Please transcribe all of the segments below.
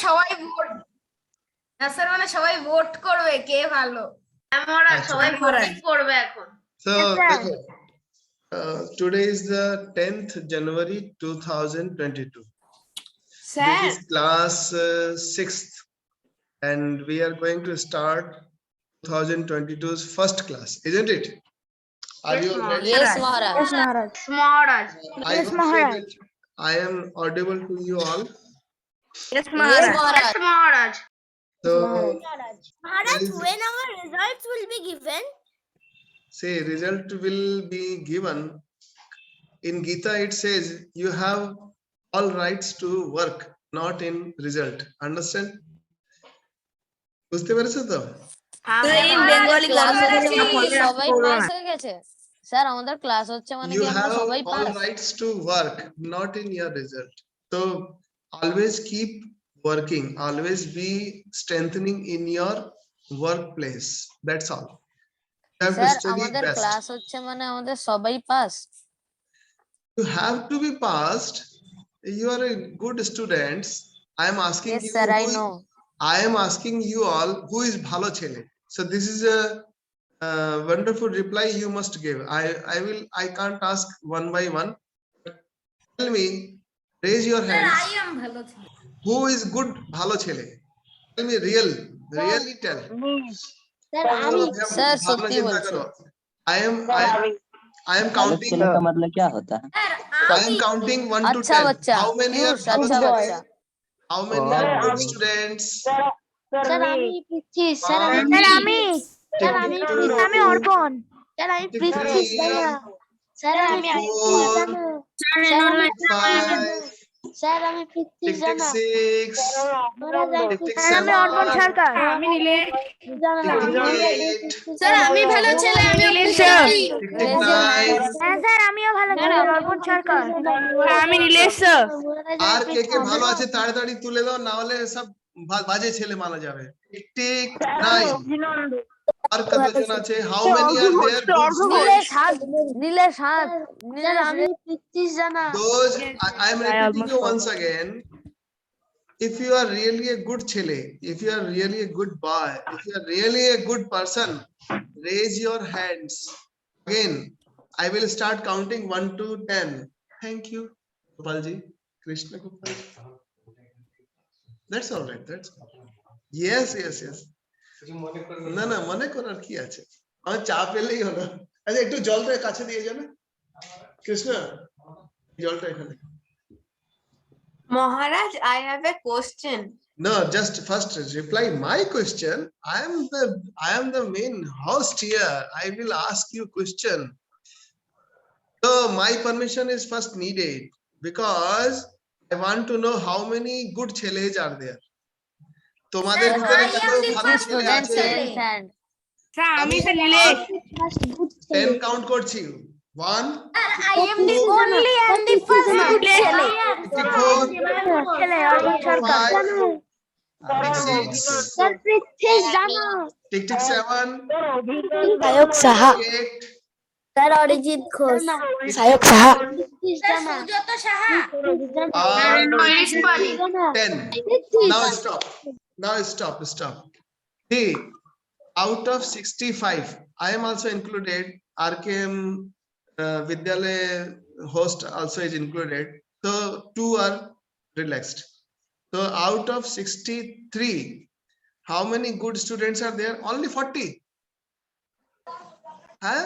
সবাই ভোট না স্যার, মানে সবাই ভোট করবে কে ভালো। আমরা সবাই ভোটিং করবে এখন। So, today is the 10th January 2022. This is class 6th, and we are going to start 2022's first class, isn't it? Are you all ready? Yes, Maharaj. Maharaj. I hope so that I am audible to you all. Yes, Maharaj. Yes, Maharaj. So, Maharaj, when our results will be given? say result will be given. In Gita it says you have all rights to work, not in result. Understand? বুঝতে পেরেছো তো? Bengali class হচ্ছে সবাই pass হয়ে গেছে sir, আমাদের class হচ্ছে মানে You কি আমরা have সবাই all pass. rights to work, not in your result. So always keep working, always be strengthening in your workplace. That's all. You have to sir study আমাদের best. Class হচ্ছে মানে আমাদের সবাই pass. You have to be passed. You are a good students. I am asking Yes you. sir, I who- know. I am asking you all who is bhalo chele. So this is a wonderful reply you must give. I can't ask one by one. Tell me, raise your sir hands. I am ভালো ছিল। Who is good bhalo chele? Tell me really tell. Sir, Sir, भावना सत्य चिंता बोलছে। करो. I am counting. चले का मतलब क्या होता है? I am counting 1 to अच्छा 10. बच्चा, How many are piyush, bhalo अच्छा chele? बच्चा। How many are good students? sir, আমি পিচ্ছি, স্যার আমি One, স্যার আমি স্যার আমি two, আমি অর্পণ, স্যার আমি পিচ্ছি জানা, স্যার আমি four, জানা, স্যার আমি 5, স্যার আমি পিচ্ছি tick tick জানা, 6, tick tick স্যার আমি অর্পণ 7, সরকার, আমি নিলে জানা, tick tick 8, স্যার আমি ভালো ছেলে, আমি tick tick 9. হ্যাঁ স্যার আমিও ভালো ছেলে, অর্পণ সরকার, আমি নীলেশ আর কে কে ভালো আছে তাড়াতাড়ি তুলে দাও, না হলে সব বাজে ছেলে মানা যাবে। Tick tick 9. আর কতজন আছে? How many are there good Nilesh students? হাত, নীলেশ হাত, স্যার আমি পিচ্ছি জানা, Those I am repeating you once again. If you are really a good chele, if you are really a good boy, if you are really a good person, raise your hands. Again, I will start counting 1 to 10. Thank you, Gopalji, Krishna Gopal. That's all right. That's yes. না না মনে করার কি আছে, আমার চা পেলেই হলো। আচ্ছা একটু জলটা কাছে দিয়ে যাবে কৃষ্ণ, জলটা এখানে। Maharaj, I have a question. No, just first reply my question. I am the main host here. I will ask you question. So my permission is first needed because I want to know how many good cheles are there. তোমাদের Sir, ভিতরে I কত am the ভালো first ছেলে student, আছে? sir. Hand. Sir আমি তো Nilesh, 10 count করছি। 1, I am the only and the first good ছেলে। 54, ছেলে অর্পণ সরকার, 5, 6, স্যার পিচ্ছি জানা, tick tick 7, Sayak Saha, 8, sir Arijit Ghosh, Sayak Saha, পিচ্ছি স্যার জানা, Subrata Saha. and Mahesh Pari. 10. Now stop. See, out of 65, I am also included. RKM Vidyalaya host also is included. So 2 are relaxed. So out of 63, how many good students are there? Only 40. Huh?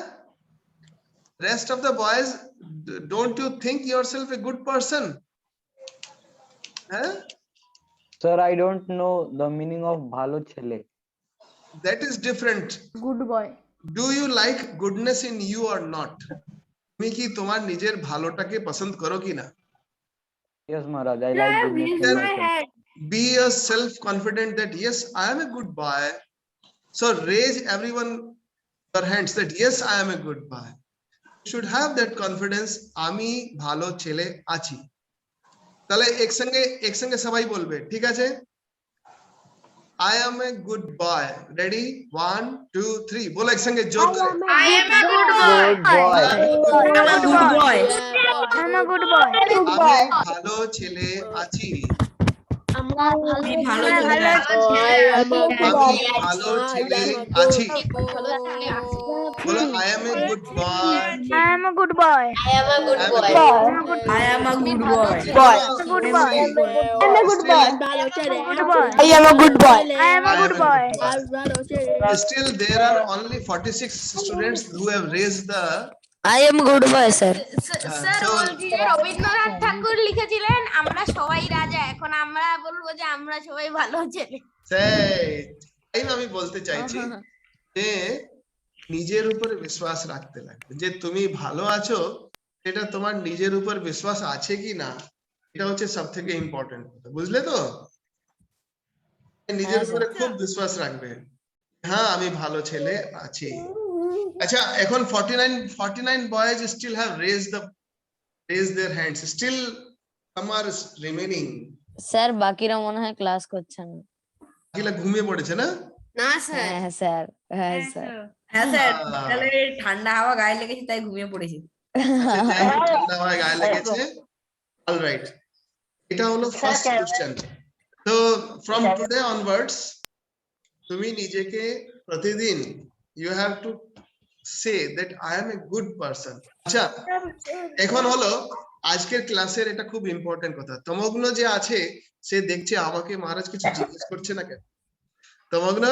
Rest of the boys, don't you think yourself a good person? Huh? Sir, I don't know the meaning of bhalo chele. That is different. Good boy, Do you like goodness in you or not? তুমি কি তোমার নিজের ভালোটাকে পছন্দ করো কিনা? Yes, Maharaj, I like goodness in myself. Be a self confident that yes, I am a good boy. So raise everyone your hands that yes, I am a good boy. You should have that confidence. আমি ভালো ছেলে আছি। তাহলে একসঙ্গে সবাই বলবে, ঠিক আছে? I am a good boy. Ready? 1, 2, 3. বলো একসঙ্গে জোর করে। I am a good boy. Good boy. I'm a good boy, আমি ভালো ছেলে আছি। আমি ভালো আমি ভালো ছেলে আছি। বলো I am a good boy. I am a good boy. I am a good I am a boy. good I am a good boy. good boy. Still, I am a good boy. I am I a am good a boy. good boy. Still, there are only 46 students who have raised the. I am good boy, sir. Sir so- বলছি যে রবীন্দ্রনাথ ঠাকুর লিখেছিলেন আমরা সবাই রাজা, এখন আমরা বলবো যে আমরা সবাই ভালো ছেলে। সেই তাই আমি বলতে চাইছি যে নিজের উপরে বিশ্বাস রাখতে লাগবে, যে তুমি ভালো আছো এটা তোমার নিজের উপর বিশ্বাস আছে কি না, এটা হচ্ছে সব থেকে ইম্পর্টেন্ট কথা, বুঝলে তো? নিজের উপরে খুব বিশ্বাস রাখবে, হ্যাঁ আমি ভালো ছেলে আছি। আচ্ছা, এখন 49 boys still have raised their hands, still some are remaining. Sir বাকিরা মনে হয় ক্লাস করছে না। বাকিরা ঘুমিয়ে পড়েছে না? না হ্যাঁ স্যার, হ্যাঁ স্যার। হ্যাঁ স্যার, আহ। তাহলে ঠান্ডা হাওয়া গায়ে লেগেছে তাই ঘুমিয়ে পড়েছি। আচ্ছা, যাই হোক, ঠান্ডা হাওয়ায় গায়ে লেগেছে। অলরাইট, এটা হলো ফার্স্ট কোশ্চেন। তো ফ্রম টুডে অনওয়ার্ডস তুমি নিজেকে প্রতিদিন you have to say that I am a good person. আচ্ছা, এখন হলো আজকের ক্লাসের এটা খুব ইম্পর্টেন্ট কথা। তমগ্ন যে আছে সে দেখছে আমাকে মহারাজ কিছু জিজ্ঞেস করছে না কেন? তমগ্ন,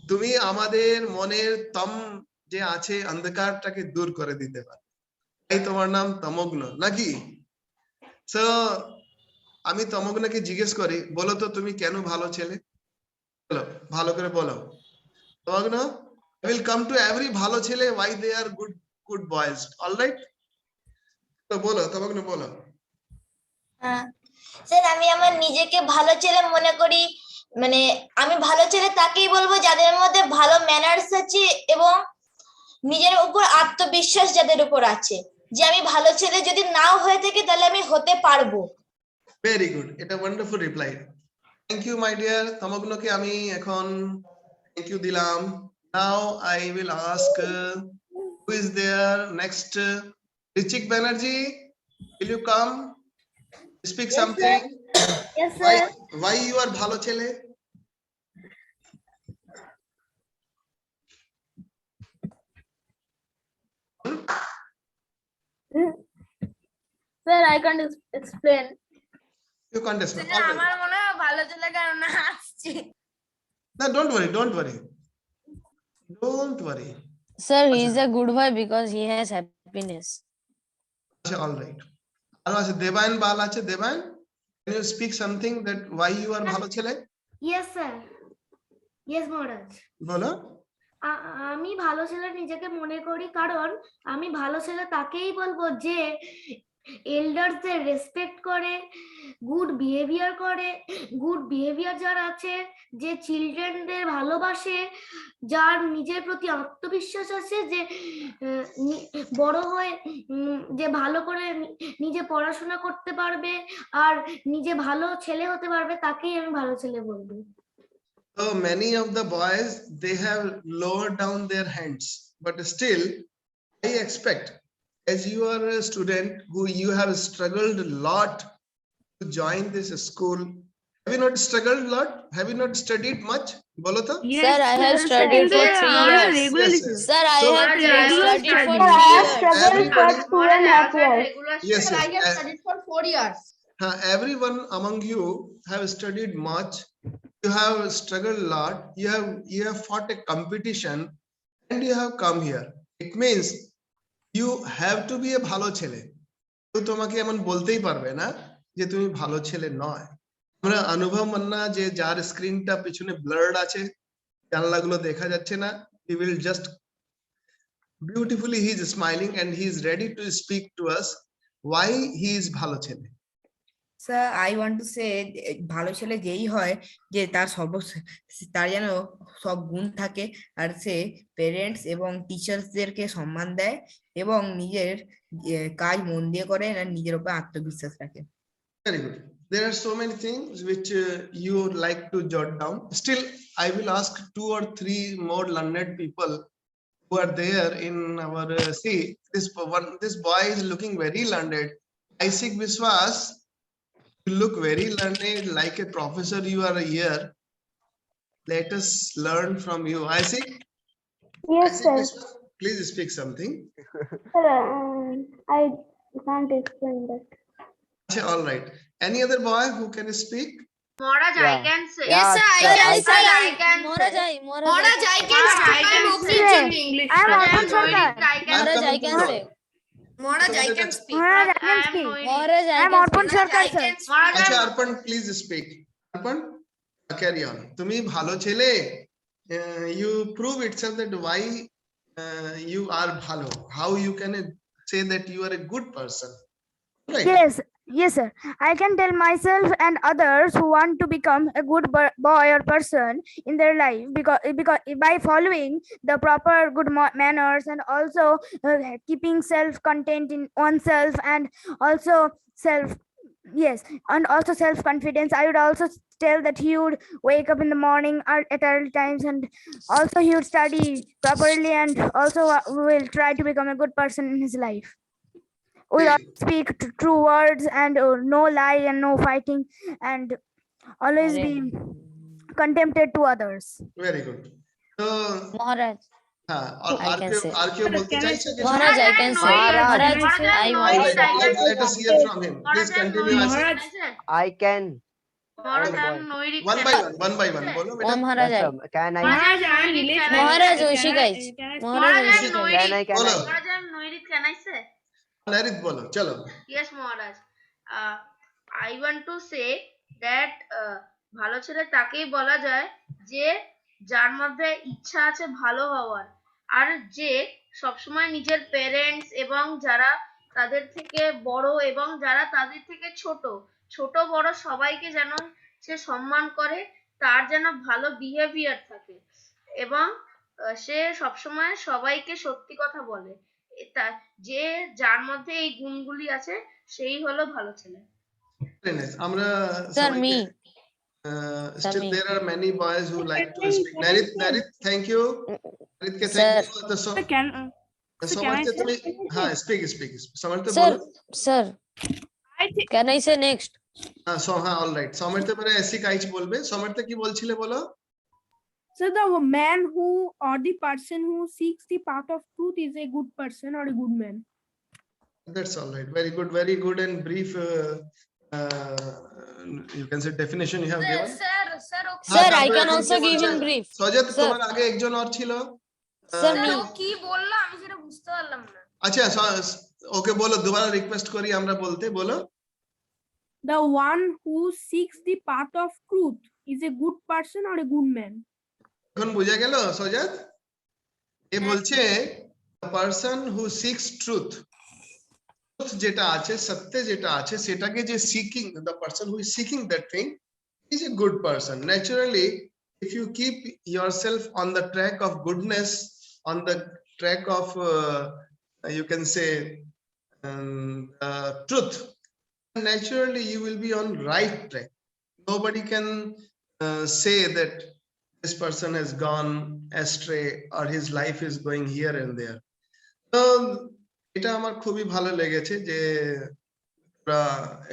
তুমি আমাদের মনের তম যে আছে অন্ধকারটাকে দূর করে দিতে পারো, তাই তোমার নাম তমগ্ন নাকি? সো আমি তমগ্নকে জিজ্ঞেস করি, বলো তো তুমি কেন ভালো ছেলে? বলো, ভালো করে বলো। তমগ্ন, I will come to every ভালো ছেলে why they are good boys. All right? তো বলো, তমগ্ন বলো। স্যার আমি আমার নিজেকে ভালো ছেলে মনে করি, মানে আমি ভালো ছেলে তাকেই বলবো যাদের মধ্যে ভালো ম্যানার্স আছে এবং নিজের উপর আত্মবিশ্বাস যাদের উপর আছে, যে আমি ভালো ছেলে যদি নাও হয়ে থাকে তাহলে আমি হতে পারবো। ভেরি গুড, এটা wonderful reply. Thank you my dear. তমগ্নকে আমি এখন থ্যাংক ইউ দিলাম। Now I will ask who is there next. Richik Banerjee, will you come speak something? Yes, sir. Why you are ভালো ছেলে? Sir, I can't explain. You can't explain. Sir আমার মনে হয় ভালো ছেলে কারণ আসছে। No, don't worry. Sir, he is a good boy because he has happiness. আচ্ছা, all right. আরো আছে দেবায়ন বাল আছে। Debayan, can you speak something that why you are ভালো ছেলে? Yes, sir. Yes, মহারাজ। বলো। আমি ভালো ছেলে নিজেকে মনে করি কারণ আমি ভালো ছেলে তাকেই বলবো যে এল্ডারদের রেসপেক্ট করে, গুড বিহেভিয়ার যার আছে, যে চিলড্রেনদের ভালোবাসে, যার নিজের প্রতি আত্মবিশ্বাস আছে, যে বড় হয়ে যে ভালো করে নিজে পড়াশোনা করতে পারবে আর নিজে ভালো ছেলে হতে পারবে, তাকেই আমি ভালো ছেলে বলবো। So many of the boys, they have lowered down their hands, but still I expect, as you are a student who you have struggled a lot to join this school, have you not struggled a lot? Have you not studied much? Bolo to? Sir, I have studied for 3 years. Yes. Sir, I So- have studied for I 3 have years. struggled for 2.5 years. Yes, I have yes. studied for 4 years. Everyone among you have studied much. You have struggled a lot. You have fought a competition, and you have come here. It means you have to be a ভালো ছেলে। তো তোমাকে এমন বলতেই পারবে না যে তুমি ভালো ছেলে নয়। আমরা অনুভব মান্না যে যার স্ক্রিনটা পিছনে ব্লার্ড আছে, জানলাগুলো দেখা যাচ্ছে না, he will just beautifully he is smiling and he is ready to speak to us why he is ভালো ছেলে। Sir, I want to say ভালো ছেলে যেই হয় যে তার তার যেন সব গুণ থাকে, আর সে পেরেন্টস এবং টিচার্সদেরকে সম্মান দেয় এবং নিজের কাজ মন দিয়ে করে আর নিজের উপর আত্মবিশ্বাস রাখে। Very good. There are so many things which you would like to jot down. Still, I will ask 2 or 3 more learned people who are there in our see this boy is looking very learned. Isaac Biswas, You look very learned, like a professor you are here. Let us learn from you. I see. Yes, sir. Please speak something. Sir, I can't explain that. Acha, all right. Any other boy who can speak? Maharaj, I Yeah. can say. Yeah, Yes, sir, I sir, can I- say. I can Maharaj, say. Maharaj, I Maharaj, I can say. in English. I am Arpan Sarkar. Maharaj, I can say. Maharaj, I can speak. Maharaj, I I can am speak. Noiri. Maharaj, I I am can Arpan speak. Sarkar, sir. Maharaj, আচ্ছা I am Arpan please speak Arpan carry on তুমি ভালো ছেলে you prove itself that why you are ভালো how you can say that you are a good person right Yes, sir. I can tell myself and others who want to become a good boy or person in their life because by following the proper good manners and also keeping self-content in oneself and also self-confidence. I would also tell that he would wake up in the morning at early times and also he would study properly and also will try to become a good person in his life. Will speak true words and no lie and no fighting and always Arre. be contented to others. Very good তো Maharaj, হ্যাঁ I can say. আর কেউ বলতে চাইছে কিছু Maharaj, I can say. Maharaj. Maharaj, I want to say. let us hear from him please continue I can. Maharaj, I am Noiri. one by one bolo Oh, beta Maharaj, Yes, I. sir. Can I? Maharaj, I am Nilesh. Maharaj, Oshi, guys. Maharaj, Oshi, guys. Can I? Can Bolo. I? Maharaj, I am Noiri. Can I say? নারিদ বলো চলো Yes, Maharaj. I want to say that ভালো ছেলে তাকেই বলা যায় যে যার মধ্যে ইচ্ছা আছে ভালো হওয়ার আর যে সবসময় নিজের পেরেন্টস এবং যারা তাদের থেকে বড় এবং যারা তাদের থেকে ছোট বড় সবাইকে যেন সে সম্মান করে তার যেন ভালো বিহেভিয়ার থাকে এবং সে সবসময় সবাইকে সত্যি কথা বলে যে যার মধ্যে এই গুণগুলি আছে সেই হলো ভালো ছেলে Very nice. আমরা Sir, সবাইকে- me. Still me. there are many boys who like to speak. Narit, thank you. Narit ke Sir. thank you. The Samarth তুমি হ্যাঁ speak. Samarth Sir, বলো। sir. Can I say next? হ্যাঁ হ্যাঁ all right. Samarth পরে AC কাইচ বলবে। Samarth কি বলছিলে বলো? So the man who or the person who seeks the path of truth is a good person or a good man. That's all right. Very good and brief you can say definition you have given. Sir, I can also give him brief. সজত Sir. তোমার আগে একজন আর ছিল। Sir, me. ও কি বললো আমি সেটা বুঝতে পারলাম না আচ্ছা ওকে বলো দুবারা রিকোয়েস্ট করি আমরা বলতে বলো। The one who seeks the path of truth is a good person or a good man. এখন বুঝা গেল সজত এ বলছে পারসন হু সিক্স ট্রুথ যেটা আছে সত্য যেটা আছে সেটাকে যে seeking the person who is seeking that thing is a good person naturally if you keep yourself on the track of goodness on the track of you can say truth naturally you will be on right track nobody can say that this person has gone astray or his life is going here and there তো এটা আমার খুবই ভালো লেগেছে যে তোমরা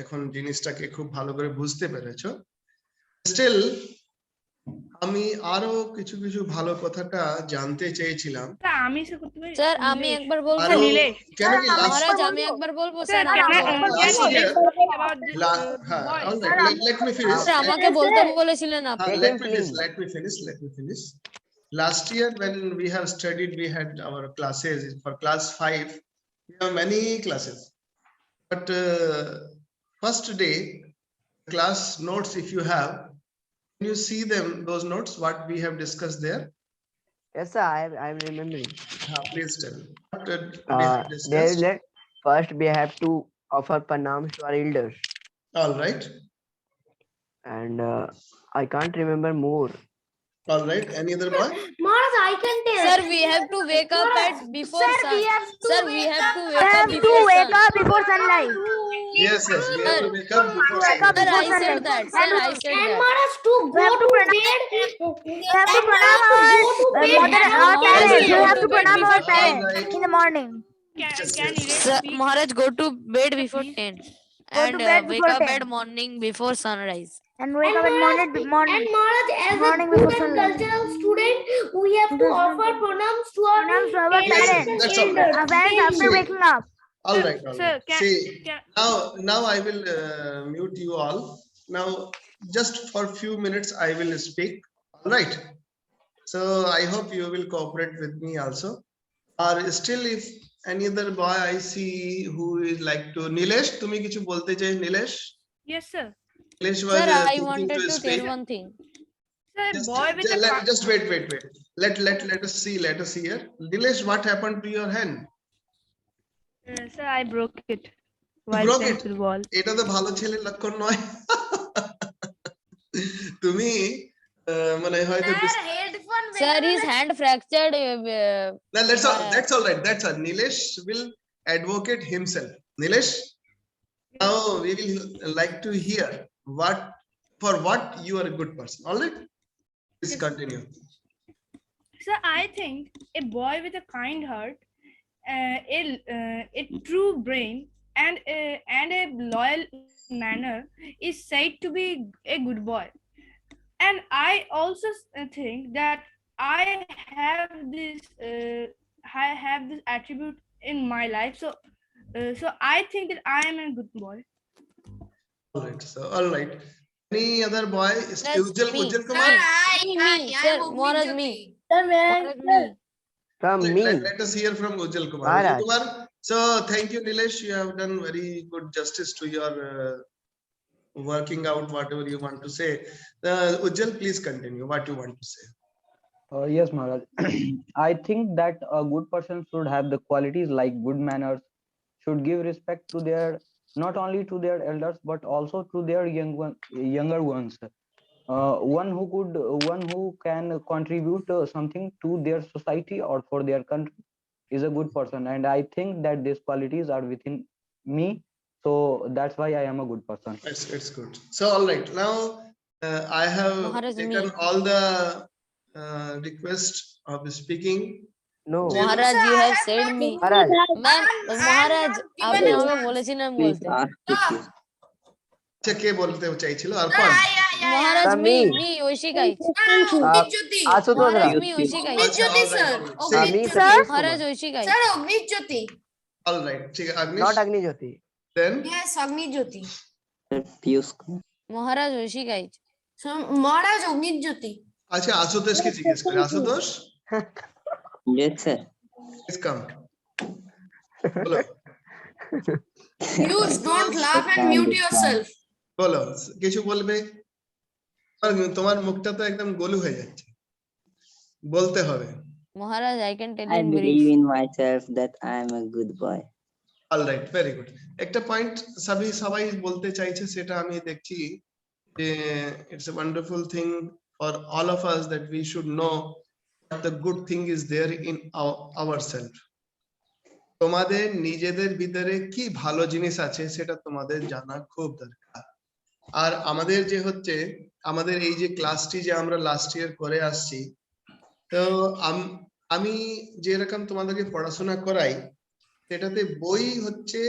এখন জিনিসটাকে খুব ভালো করে বুঝতে পেরেছো স্টিল আমি আরো কিছু ভালো কথাটা জানতে চেয়েছিলাম আমি সে করতে পারি Sir, আমি একবার বলবো। আরো কেন কি মহারাজ, আমি একবার বলবো sir. let me finish Sir, আমাকে বলতে বলেছিলেন আপনি। let me finish last year when we have studied we had our classes for class 5 we have many classes but first day class notes if you have can you see them those notes what we have discussed there Yes, sir. I'm remembering. please tell me what we have There discussed is that first we have to offer pranams to our elders, all right and I can't remember more. all right any other boy Maharaj, I can tell. Sir, we have to wake up at before sun. Sir, we have to We wake up have to before wake sun. up before sunlight. yes we have to wake up before Wake up Sir, before I said sunlight. that. Sir, I said And that. Maharaj, to We go have to to pranam. bed. We have to pranam our our parents. We have to pranam our parents in the morning. Can Sir, Maharaj, go to bed before 10. and bed wake before up 10. at morning before sunrise. And wake up at And morning. Maharaj, as morning a before good and sunrise. cultural student, we have to Yes, offer pronouns to our Pronouns to our parents parents. and That's all right. elders. Our parents after See. waking up. All right, all Sir, right. can- See, can- now I will mute you all. Now, just for few minutes, I will speak. All right. So I hope you will cooperate with me also. Or still, if any other boy I see who is like to Nilesh, tumi kichu bolte chai Nilesh? Yes, sir. Nilesh was Sir, I thinking wanted to speak. tell one thing. Sir, Just, boy with a just wait. Let us see here. Nilesh, what happened to your hand? sir, I broke it while broke playing it? football. এটা তো ভালো ছেলের লক্ষণ নয়। তুমি মানে হয়তো headphone Sir, his hand fractured. that's all right. That's all. Nilesh will advocate himself. Nilesh, now we will like to hear for what you are a good person. All right, please continue. Sir, I think a boy with a kind heart, a true brain, and a loyal manner is said to be a good boy. And I also think that I have this attribute in my life. So I think that I am a good boy. All right. Any other boy? That's me. Ujjwal Kumar. Sir, Maharaj, me. Maharaj, me. From me. Let us hear from Ujjwal Kumar. Maharaj. Ujjwal Kumar. So thank you, Nilesh. You have done very good justice to your working out whatever you want to say. Ujjwal, please continue what you want to say. Yes, Maharaj. I think that a good person should have the qualities like good manners, should give respect to their, not only to their elders, but also to their younger ones. One who can contribute something to their society or for their country is a good person. And I think that these qualities are within me. So that's why I am a good person. It's good. So all right, now I have Maharaj, taken me. all the request of speaking. No. Maharaj, you have said me. Maharaj. Ma'am, Maharaj, আপনি আমাকে বলেছিলেন বলতে। আচ্ছা, কে বলতে চাইছিল আর কোন? Maharaj, me. me, Oishikait. Ashutosh Maharaj, Rao. me, Oishikait. আচ্ছা, all right. Me, See, Satish Maharaj, Kumar. Oishikait. all right. ঠিক আছে, Agnish. Not Agni Jyoti. Then Maharaj, Oishikait. আচ্ছা, আশুতোষকে জিজ্ঞেস করি। Ashutosh, Yes, sir. please come. বলো। বলো, কিছু বলবে? তোমার মুখটা তো একদম গোলু হয়ে যাচ্ছে, বলতে হবে। Maharaj, I can tell I in believe brief. in myself that I am a good boy. All right, very good. একটা পয়েন্ট সবাই বলতে চাইছে, সেটা আমি দেখছি যে it's a wonderful thing for all of us that we should know that the good thing is there in ourselves. তোমাদের নিজেদের ভিতরে কি ভালো জিনিস আছে সেটা তোমাদের জানা খুব দরকার। আর আমাদের যে হচ্ছে আমাদের এই যে ক্লাসটি যে আমরা লাস্ট ইয়ার করে আসছি, তো আমি যেরকম তোমাদেরকে পড়াশোনা করাই সেটাতে বই হচ্ছে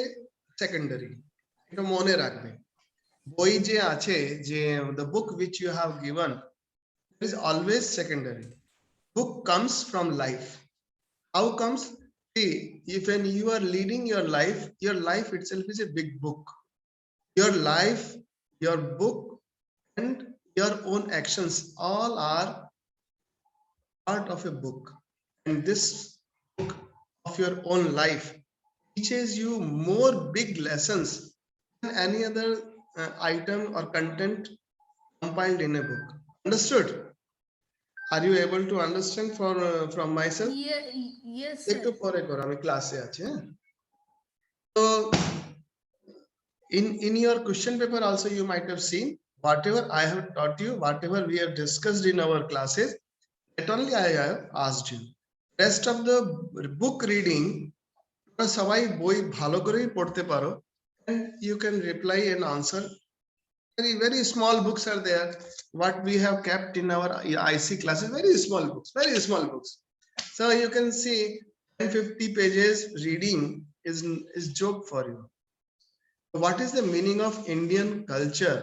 সেকেন্ডারি, এটা মনে রাখবে। বই যে আছে, যে the book which you have given is always secondary. Book comes from life. How comes? See, if when you are leading your life itself is a big book. Your life, your book, and your own actions all are part of a book. And this book of your own life teaches you more big lessons than any other item or content compiled in a book. Understood? Are you able to understand from myself? Yes, একটু পরে করো, আমি ক্লাসে আছি। So in your question paper also you might have seen whatever I have taught you, whatever we have discussed in our classes, that only I have asked you. Rest of the book reading, সবাই বই ভালো করেই পড়তে পারো, and you can reply and answer. Very small books are there. What we have kept in our IC classes, very small books. So you can see 50 pages reading is joke for you. What is the meaning of Indian culture?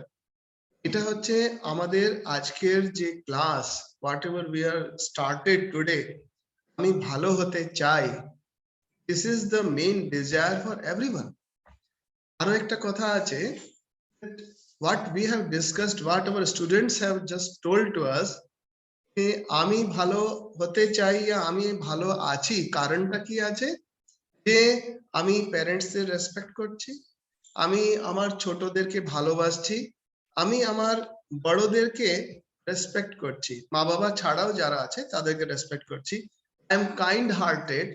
এটা হচ্ছে আমাদের আজকের যে class, what ever we are started today, আমি ভালো হতে চাই, this is the main desire for everyone. আরো একটা কথা আছে, what we have discussed, what our students have just told to us, যে আমি ভালো হতে চাই या আমি ভালো আছি, কারণটা কি আছে? যে আমি প্যারেন্টসদের রেসপেক্ট করছি, আমি আমার ছোটদেরকে ভালোবাসছি, আমি আমার বড়দেরকে রেসপেক্ট করছি, মা বাবা ছাড়াও যারা আছে তাদেরকে রেসপেক্ট করছি, আই এম কাইন্ড হার্টেড।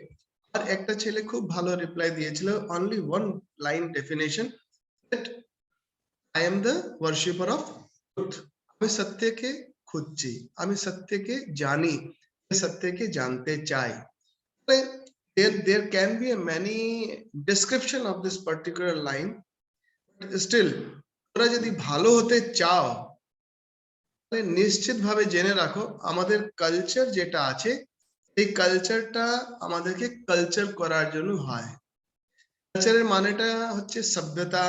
আর একটা ছেলে খুব ভালো রিপ্লাই দিয়েছিল, only one line definition, that I am the worshipper of truth. আমি সত্যকে খুঁজছি, আমি সত্যকে জানি, সত্যকে জানতে চাই। There can be a many description of this particular line, but still তোমরা যদি ভালো হতে চাও তাহলে নিশ্চিত ভাবে জেনে রাখো আমাদের কালচার যেটা আছে, এই কালচারটা আমাদেরকে কালচার করার জন্য হয়। কালচারের মানেটা হচ্ছে সভ্যতা,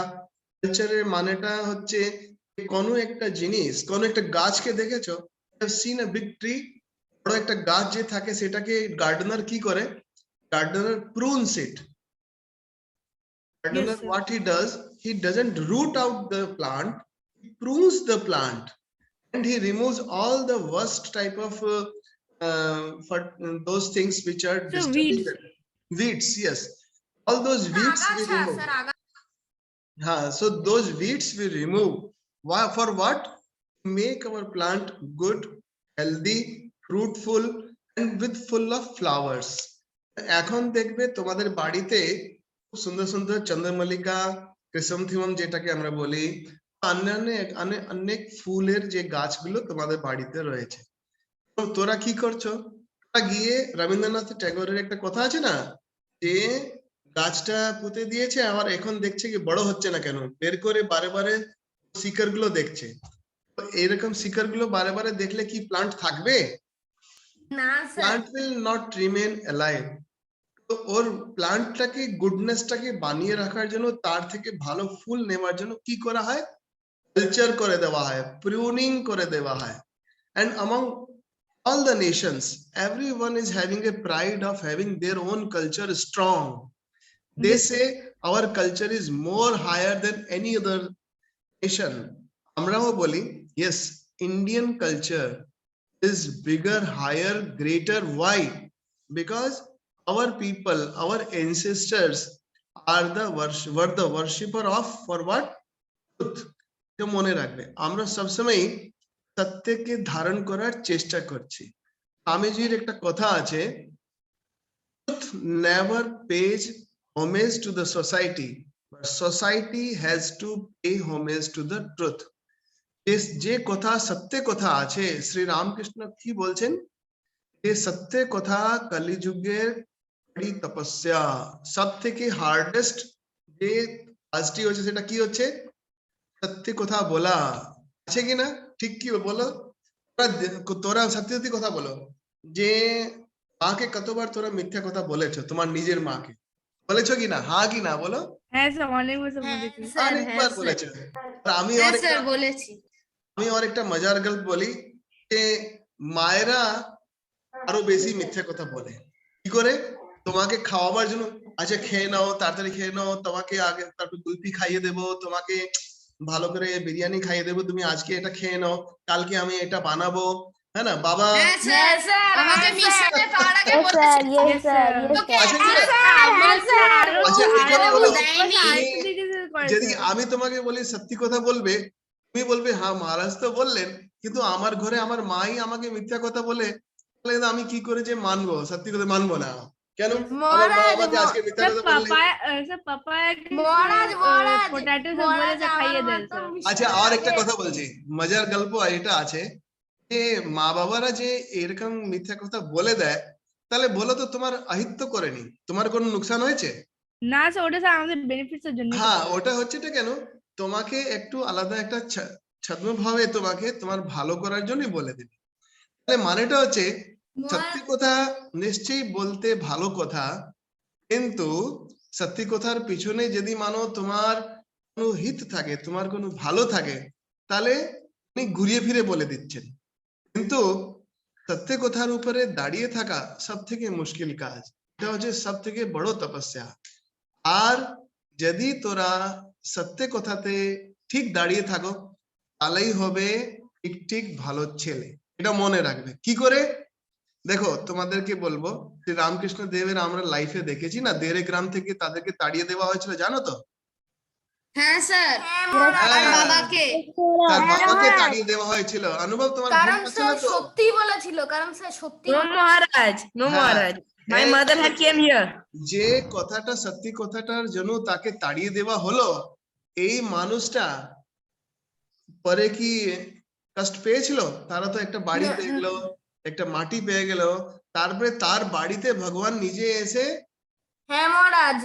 কালচারের মানেটা হচ্ছে কোনো একটা জিনিস, কোনো একটা গাছকে দেখেছো, সিন আ বিগ ট্রি, বড় একটা গাছ যে থাকে সেটাকে গার্ডেনার কি করে, gardener prunes it. Gardener, what he does, he doesn't root out the plant, he prunes the plant and he removes all the worst type of for those things which are disturbing weeds. them. Weeds, yes, all those weeds we remove. So those weeds we remove. Why? For what? Make our plant good, healthy, fruitful and with full of flowers. এখন দেখবে তোমাদের বাড়িতে খুব সুন্দর সুন্দর চন্দ্রমল্লিকা, ক্রিসেন্থেমাম যেটাকে আমরা বলি, অনেক ফুলের যে গাছগুলো তোমাদের বাড়িতে রয়েছে। তো তোরা কি করছো? তোরা গিয়ে রবীন্দ্রনাথ ট্যাগোরের একটা কথা আছে না, যে গাছটা পুঁতে দিয়েছে আবার এখন দেখছে কি বড় হচ্ছে না কেন, বের করে বারে বারে শিকড় গুলো দেখছে। তো এরকম শিকড় গুলো বারে বারে দেখলে কি প্লান্ট থাকবে? না plant will not remain alive. তো ওর প্লান্টটাকে, গুডনেসটাকে বানিয়ে রাখার জন্য, তার থেকে ভালো ফুল নেওয়ার জন্য কি করা হয়? কালচার করে দেওয়া হয়, প্রুনিং করে দেওয়া হয়। And among all the nations, everyone is having a pride of having their own culture strong. They say our culture is more higher than any other nation. আমরাও বলি, yes, Indian culture is bigger, higher, greater. Why? Because our people, our ancestors were the worshipper of, for what? Truth. মনে রাখবে, আমরা সবসময় সত্যকে ধারণ করার চেষ্টা করছি। স্বামীজির একটা কথা আছে, truth never pays homage to the society, but society has to pay homage to the truth. যে কথা, সত্য কথা আছে, শ্রী রামকৃষ্ণ কি বলছেন, যে সত্য কথা কলিযুগের বড়ি তপস্যা, সব থেকে হার্ডেস্ট যে কাজটি হচ্ছে সেটা কি হচ্ছে? সত্য কথা বলা। আছে কিনা? ঠিক কি বলো? তোরা সত্যি সত্যি কথা বলো, যে মাকে কতবার তোরা মিথ্যা কথা বলেছো? তোমার নিজের মাকে বলেছো কিনা? হ্যাঁ কি না বলো? হ্যাঁ স্যার, অনেক বছর বলেছি। অনেকবার বলেছো। আমি আর একটা মজার গল্প বলি, যে মায়েরা আরো বেশি মিথ্যা কথা বলে। কি করে? তোমাকে খাওয়াবার জন্য, আচ্ছা খেয়ে নাও, তাড়াতাড়ি খেয়ে নাও, তোমাকে আগে তারপর কুলফি খাইয়ে দেবো, তোমাকে ভালো করে বিরিয়ানি খাইয়ে দেবো, তুমি আজকে এটা খেয়ে নাও, কালকে আমি এটা বানাবো, হ্যাঁ না বাবা? আমাকে মিশনে পাওয়ার আগে Yes, বলেছে। sir. Yes, sir. Yes, তোকে sir. আচ্ছা, আচ্ছা, এখানে বলো, যদি আমি তোমাকে বলি সত্যি কথা বলবে, তুমি বলবে হ্যাঁ মহারাজ তো বললেন, কিন্তু আমার ঘরে আমার মাই আমাকে মিথ্যা কথা বলে, তাহলে আমি কি করে যে মানবো? সত্যি কথা মানবো না কেন? আমার মা আমাকে আজকে মিথ্যা কথা বললে। আচ্ছা, আর একটা কথা বলছি, মজার গল্প এটা আছে, যে মা বাবারা যে এরকম মিথ্যা কথা বলে দেয়, তাহলে বলো তো তোমার আহিত্য করেনি, তোমার কোনো নুকসান হয়েছে? না স্যার, ওটা স্যার আমাদের বেনিফিটস এর জন্য। হ্যাঁ, ওটা হচ্ছেটা কেন, তোমাকে একটু আলাদা একটা ছদ্মভাবে তোমাকে তোমার ভালো করার জন্য বলে দেবে। তাহলে মানেটা হচ্ছে সত্যি কথা নিশ্চয়ই বলতে ভালো কথা, কিন্তু সত্যি কথার পিছনে যদি মানো তোমার কোনো হিত থাকে, তোমার কোনো ভালো থাকে, তাহলে উনি ঘুরিয়ে ফিরে বলে দিচ্ছেন। কিন্তু সত্য কথার উপরে দাঁড়িয়ে থাকা সব থেকে মুশকিল কাজ, এটা হচ্ছে সব থেকে বড় তপস্যা। আর যদি তোরা সত্য কথাতে ঠিক দাঁড়িয়ে থাকো, তাহলেই হবে ঠিক ঠিক ভালো ছেলে। এটা মনে রাখবে। কি করে? দেখো তোমাদেরকে বলবো যে রামকৃষ্ণ দেবের আমরা লাইফে দেখেছি না, দেড়ে গ্রাম থেকে তাদেরকে তাড়িয়ে দেওয়া হয়েছিল, জানো তো? হ্যাঁ স্যার, হ্যাঁ, বাবাকে তার বাবাকে তাড়িয়ে দেওয়া হয়েছিল। অনুভব তোমার ভুল কারণ হচ্ছে স্যার না তো? সত্যি বলেছিল, কারণ স্যার সত্যি No, Maharaj. No, হ্যাঁ, Maharaj. My mother had came here. যে কথাটা সত্যি কথাটার জন্য তাকে তাড়িয়ে দেওয়া হলো, এই মানুষটা পরে কি কষ্ট পেয়েছিল? তারা তো একটা বাড়ি পেয়ে গেল, একটা মাটি পেয়ে গেল, তারপরে তার বাড়িতে ভগবান নিজে এসে, হ্যাঁ মহারাজ,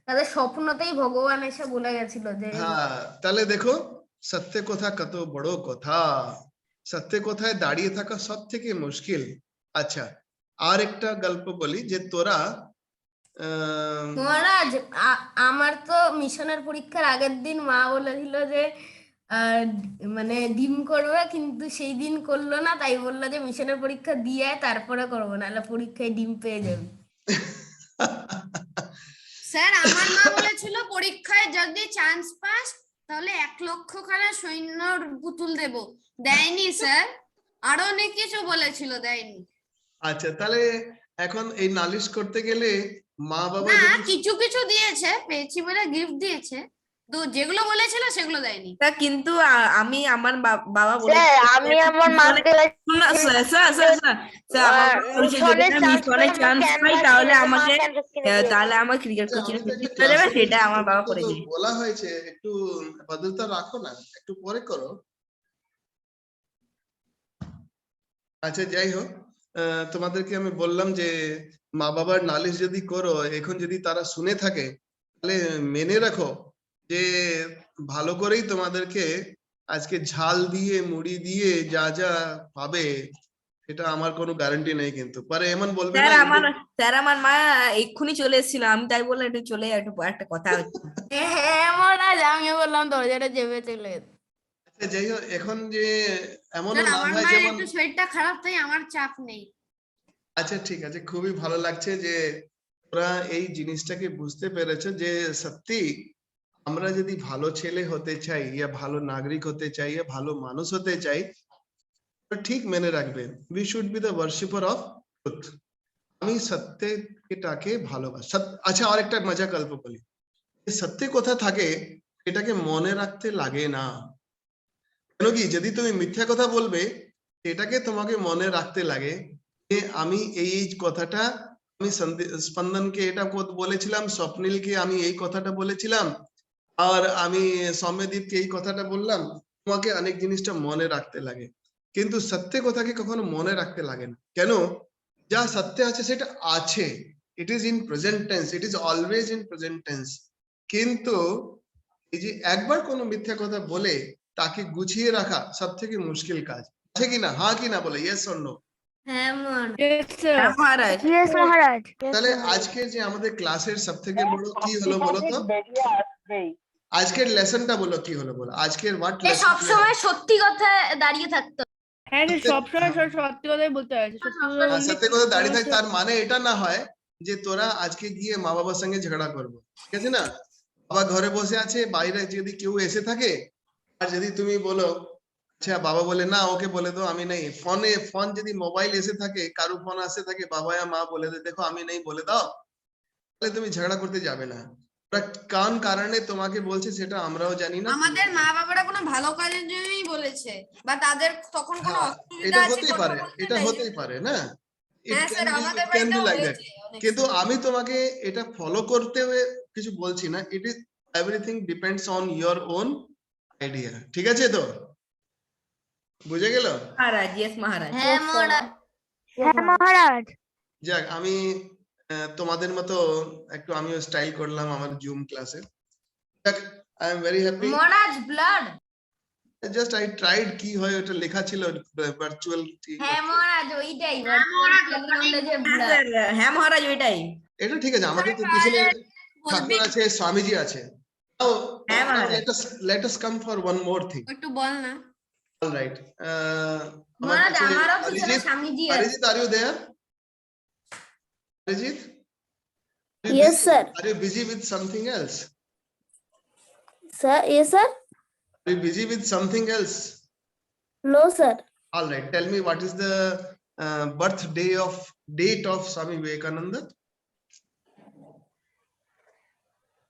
তাদের স্বপ্নতেই ভগবান এসে বলে গেছিল যে হ্যাঁ, তাহলে দেখো সত্য কথা কত বড় কথা। সত্য কথায় দাঁড়িয়ে থাকা সব থেকে মুশকিল। আচ্ছা, আর একটা গল্প বলি যে তোরা মহারাজ, আমার তো মিশনের পরীক্ষার আগের দিন মা বলেছিল যে মানে ডিম করবে, কিন্তু সেই দিন করলো না, তাই বললো যে মিশনের পরীক্ষা দিয়ে আয়, তারপরে করবো, নাহলে পরীক্ষায় ডিম পেয়ে যাবে। স্যার আমার মা বলেছিল পরীক্ষায় যদি চান্স পাস তাহলে 1 লক্ষ খানা সৈন্যর পুতুল দেব, দেয়নি স্যার, আরো অনেক কিছু বলেছিল, দেয়নি। আচ্ছা, তাহলে এখন এই নালিশ করতে গেলে মা বাবা না, যদি কিছু কিছু দিয়েছে, পেয়েছি বলে গিফট দিয়েছে, তো যেগুলো বলেছিল সেগুলো দেয়নি। তা কিন্তু আমি আমার বাবা বলে স্যার আমি আমার মাকে তাহলে আমার ক্রিকেট কোচিং ক্লাসে দেবে, সেটা আমার বাবা করে তো দিবে। বলা হয়েছে একটু ভদ্রতা রাখো না, একটু পরে করো। আচ্ছা, যাই হোক, তোমাদেরকে আমি বললাম যে মা বাবার নালিশ যদি করো, এখন যদি তারা শুনে থাকে, তাহলে মেনে রাখো যে ভালো করেই তোমাদেরকে আজকে ঝাল দিয়ে মুড়ি দিয়ে যা যা পাবে, এটা আমার কোনো গ্যারান্টি নেই, কিন্তু পরে এমন বলবে না। স্যার আমার মা এক্ষুনি চলে এসেছিল, আমি তাই বললাম একটু চলে একটু একটা কথা হচ্ছে। হ্যাঁ মহারাজ, আমি বললাম দরজাটা চেপে চলে যেতে। আচ্ছা, যাই হোক, এখন যে এমন স্যার, না আমার হয় মায়ের যেমন, একটু শরীরটা খারাপ, তাই আমার চাপ নেই। আচ্ছা ঠিক আছে, খুবই ভালো লাগছে যে তোরা এই জিনিসটাকে বুঝতে পেরেছো যে সত্যি আমরা যদি ভালো ছেলে হতে চাই, ইয়া ভালো নাগরিক হতে চাই, ইয়া ভালো মানুষ হতে চাই, তো ঠিক মেনে রাখবে, we should be the worshipper of truth. আমি সত্যটাকে ভালোবাসি। আচ্ছা, আরেকটা মজা গল্প বলি। সত্য কথা থাকে, এটাকে মনে রাখতে লাগে না। কেন কি? যদি তুমি মিথ্যা কথা বলবে, এটাকে তোমাকে মনে রাখতে লাগে যে আমি এই কথাটা, আমি স্পন্দনকে এটা বলেছিলাম, স্বপ্নিলকে আমি এই কথাটা বলেছিলাম, আর আমি সৌম্যদীপকে এই কথাটা বললাম। তোমাকে অনেক জিনিসটা মনে রাখতে লাগে, কিন্তু সত্য কথাকে কখনো মনে রাখতে লাগে না। কেন? যা সত্য আছে সেটা আছে, it is in present tense, it is always in present tense. কিন্তু এই যে একবার কোনো মিথ্যা কথা বলে তাকে গুছিয়ে রাখা সব থেকে মুশকিল কাজ, আছে কিনা? হ্যাঁ কি না বলে, ইয়েস অর নো? হ্যাঁ মহারাজ Yes, Maharaj. তাহলে আজকে যে আমাদের ক্লাসের সব থেকে বড় কি হলো বলো তো? আজকের লেসনটা বলো, কি হলো বলো? আজকের হোয়াট যে লেসন? সবসময় সত্যি কথা দাঁড়িয়ে থাকতো। হ্যাঁ স্যার, সবসময় সত্যি কথাই বলতে হয়, সত্যি কথা বললে সত্যি কথা দাঁড়িয়ে থাকে, তার মানে এটা না হয় যে তোরা আজকে গিয়ে মা বাবার সঙ্গে ঝগড়া করবো, ঠিক আছে না? বাবা ঘরে বসে আছে, বাইরে যদি কেউ এসে থাকে, আর যদি তুমি বলো, আচ্ছা বাবা বলে না ওকে বলে দাও আমি নেই, ফোন যদি মোবাইল এসে থাকে, কারো ফোন আসে থাকে, বাবা या মা বলে দে দেখো আমি নেই বলে দাও, তাহলে তুমি ঝগড়া করতে যাবে না। কোন কারণে তোমাকে বলছে সেটা আমরাও জানি না। আমাদের মা বাবারা কোনো ভালো কাজের জন্যই বলেছে, বা তাদের তখন কোনো অসুবিধা এটা আছে, হতেই পারে, এটা হতেই পারে না? হ্যাঁ স্যার, আমাদের ক্যান বি বাড়িতেও লাইক দ্যাট। হয়েছে অনেক কিন্তু আমি তোমাকে এটা ফলো করতে কিছু বলছি না, it is everything depends on your own idea, ঠিক আছে তো? বুঝে গেল? মহারাজ, ইয়েস মহারাজ। হ্যাঁ মহারাজ। হ্যাঁ মহারাজ। যাক, আমি তোমাদের মতো একটু আমিও স্টাইল করলাম আমার জুম ক্লাসে। যাক, I am very happy. Maharaj blood, just I tried কি হয় ওটা লেখা ছিল ভার্চুয়াল। হ্যাঁ মহারাজ ওইটাই, হ্যাঁ মহারাজ, ব্লাড। হ্যাঁ মহারাজ ওইটাই। এটা ঠিক আছে, আমাদের তো পিছনে ঠাকুর আছে, স্বামীজি আছে। Now, হ্যাঁ, now Maharaj. let us come for one more thing. একটু বল না। All right. আমার মহারাজ কাছে আমারও পিছনে অরিজিৎ, স্বামীজি আছে। Arijit, are you there? Arijit? Are you Yes, busy? sir. Are you busy with something else? Sir, yes, sir. Are you busy with something else? No, sir. All right. Tell me what is the date of Swami Vivekananda?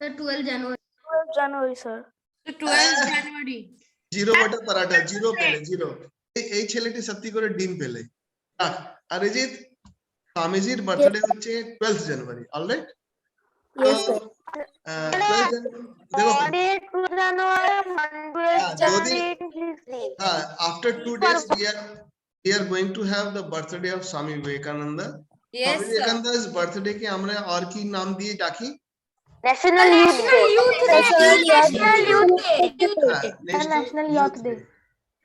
The 12 January. 12 January, sir. 12 January. Zero বাটা পারাটা, zero পেলে, zero. এই ছেলেটি সত্যি করে ডিম পেলে। অরিজিৎ, স্বামীজির birthday হচ্ছে 12 জানুয়ারি। অলরাইট? Yes, sir. দেখো, Monday, 2 January, Monday, January. after 2 days we are going to have the birthday of Swami Vivekananda. Yes, Swami sir. Vivekananda's birthday কে আমরা আর কি নাম দিয়ে ডাকি? National Youth Day. National Youth Day. National Youth Day.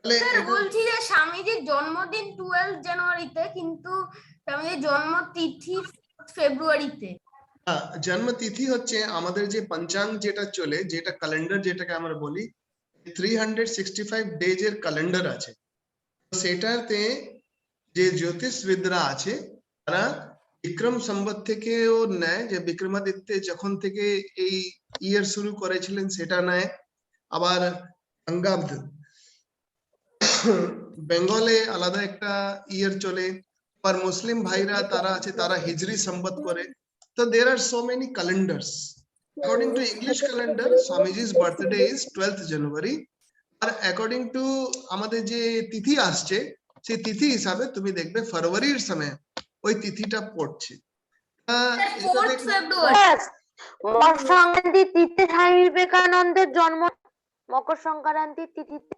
তাহলে sir এটা- বলছি যে স্বামীজির জন্মদিন 12 জানুয়ারিতে, কিন্তু স্বামীজির জন্ম তিথি ফেব্রুয়ারিতে। জন্ম তিথি হচ্ছে আমাদের যে পঞ্চাঙ্গ যেটা চলে, যেটা ক্যালেন্ডার যেটাকে আমরা বলি, 365 ডেজ এর ক্যালেন্ডার আছে। সেটাতে যে জ্যোতিষবিদরা আছে তারা বিক্রম সম্বত থেকেও নেয়, যে বিক্রমাদিত্য যখন থেকে এই ইয়ার শুরু করেছিলেন সেটা নেয়। আবার বঙ্গাব্দ, বেঙ্গলে আলাদা একটা ইয়ার চলে। আর মুসলিম ভাইরা তারা আছে, তারা হিজরি সম্বত করে। So there are so many calendars. According to English calendar, Swamiji's birthday is 12th January. R according to আমাদের যে তিথি আসছে, সেই তিথি হিসাবে তুমি দেখবে ফেব্রুয়ারির সময় ওই তিথিটা পড়ছে। ফোর্থ ফেব্রুয়ারি। মকর সংক্রান্তি তিথিতে স্বামী বিবেকানন্দের জন্ম। মকর সংক্রান্তি তিথিতে।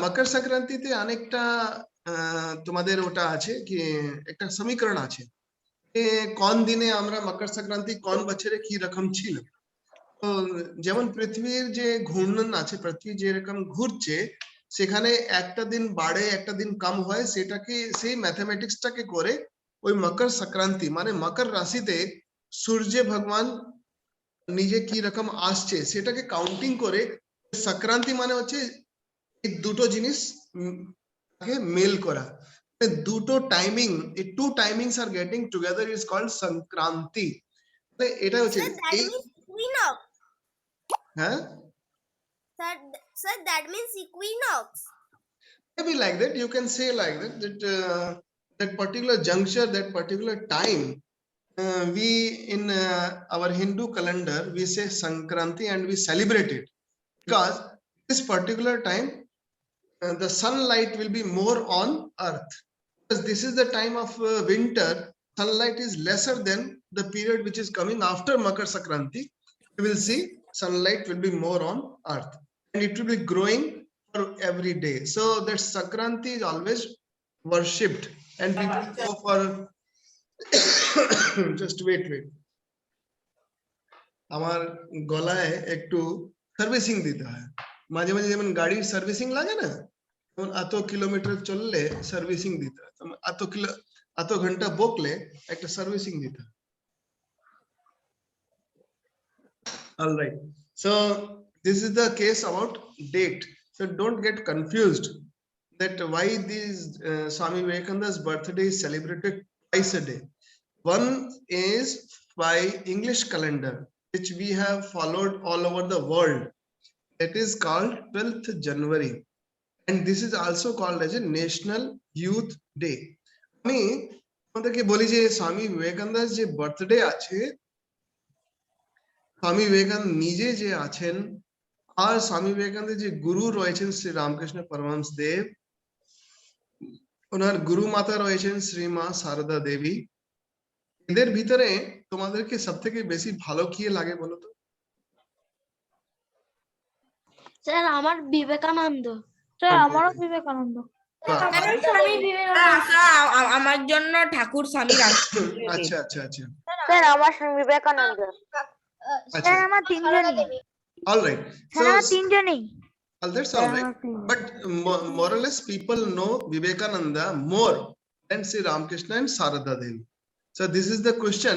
মকর সংক্রান্তিতে অনেকটা তোমাদের ওটা আছে কি একটা সমীকরণ আছে, কোন দিনে আমরা মকর সংক্রান্তি কোন বছরে কি রকম ছিল। তো যেমন পৃথিবীর যে ঘূর্ণন আছে, পৃথিবী যেরকম ঘুরছে, সেখানে একটা দিন বাড়ে একটা দিন কম হয়, সেটাকে সেই ম্যাথমেটিক্সটাকে করে ওই মকর সংক্রান্তি মানে মকর রাশিতে সূর্য ভগবান নিজে কি রকম আসছে সেটাকে কাউন্টিং করে। সংক্রান্তি মানে হচ্ছে এই দুটো জিনিস মেল করা, দুটো টাইমিং, এই two timings are getting together is called Sankranti. এটা হচ্ছে এই হ্যাঁ Sir, that means equinox. maybe like that, you can say like that, that particular juncture, that particular time, we in our Hindu calendar we say Sankranti and we celebrate it because this particular time the sunlight will be more on earth, because this is the time of winter. Sunlight is lesser than the period which is coming after Makar Sankranti. You will see sunlight will be more on earth and it will be growing for every day. So that Sankranti is always worshipped and people go for just wait. আমার গলায় একটু servicing দিতে হয় মাঝে মাঝে, যেমন গাড়ির servicing লাগে না, যেমন এত কিলোমিটার চললে সার্ভিসিং দিতে হয়, এত ঘন্টা বকলে একটা সার্ভিসিং দিতে হয়। All right, so this is the case about date. So don't get confused that why this Swami Vivekananda's birthday is celebrated twice a day. One is by English calendar, which we have followed all over the world. It is called 12th January. And this is also called as a National Youth Day. আমি তোমাদেরকে বলি যে স্বামী বিবেকানন্দের যে birthday আছে, স্বামী বিবেকানন্দ নিজে যে আছেন আর স্বামী বিবেকানন্দের যে গুরু রয়েছেন শ্রী রামকৃষ্ণ পরমহংস দেব, ওনার গুরু মাতা রয়েছেন শ্রীমা সারদা দেবী। এদের ভিতরে তোমাদেরকে সব থেকে বেশি ভালো কি লাগে বলো তো? স্যার আমার বিবেকানন্দ। স্যার আমারও বিবেকানন্দ। আমার জন্য ঠাকুর স্বামী রামকৃষ্ণ দেব। আচ্ছা আচ্ছা আচ্ছা স্যার আমার স্বামী বিবেকানন্দ। আচ্ছা, স্যার আমার তিনজনই। all right, স্যার আমার তিনজনই। that's all right, but more or less people know Vivekananda more than Sri Ramakrishna and Sarada Devi. So this is the question,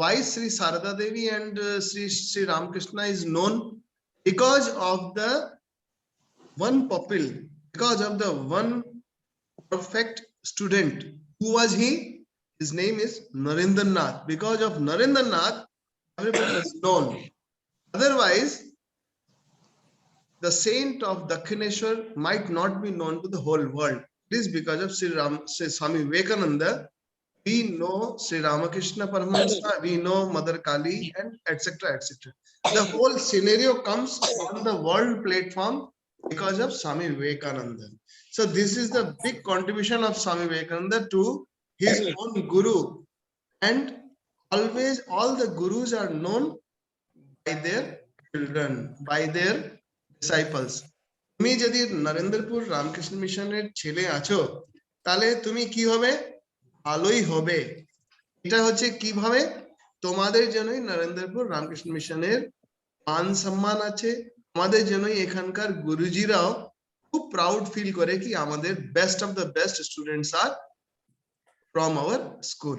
why Sri Sarada Devi and Sri Ramakrishna is known? Because of the one pupil, because of the one perfect student. Who was he? His name is Narendranath. Because of Narendranath, everybody is known. Otherwise, the saint of Dakshineshwar might not be known to the whole world. It is because of Sri Swami Vivekananda. We know Sri Ramakrishna Paramahansa, we know Mother Kali, and etc. etc. The whole scenario comes on the world platform because of Swami Vivekananda. So this is the big contribution of Swami Vivekananda to his own guru. And always all the gurus are known by their children, by their disciples. তুমি যদি নরেন্দ্রপুর রামকৃষ্ণ মিশনের ছেলে আছো তাহলে তুমি কি হবে? ভালোই হবে। এটা হচ্ছে কিভাবে? তোমাদের জন্যই নরেন্দ্রপুর রামকৃষ্ণ মিশনের মান সম্মান আছে, আমাদের জন্যই এখানকার গুরুজিরাও খুব প্রাউড ফিল করে কি আমাদের best of the best students are from our school.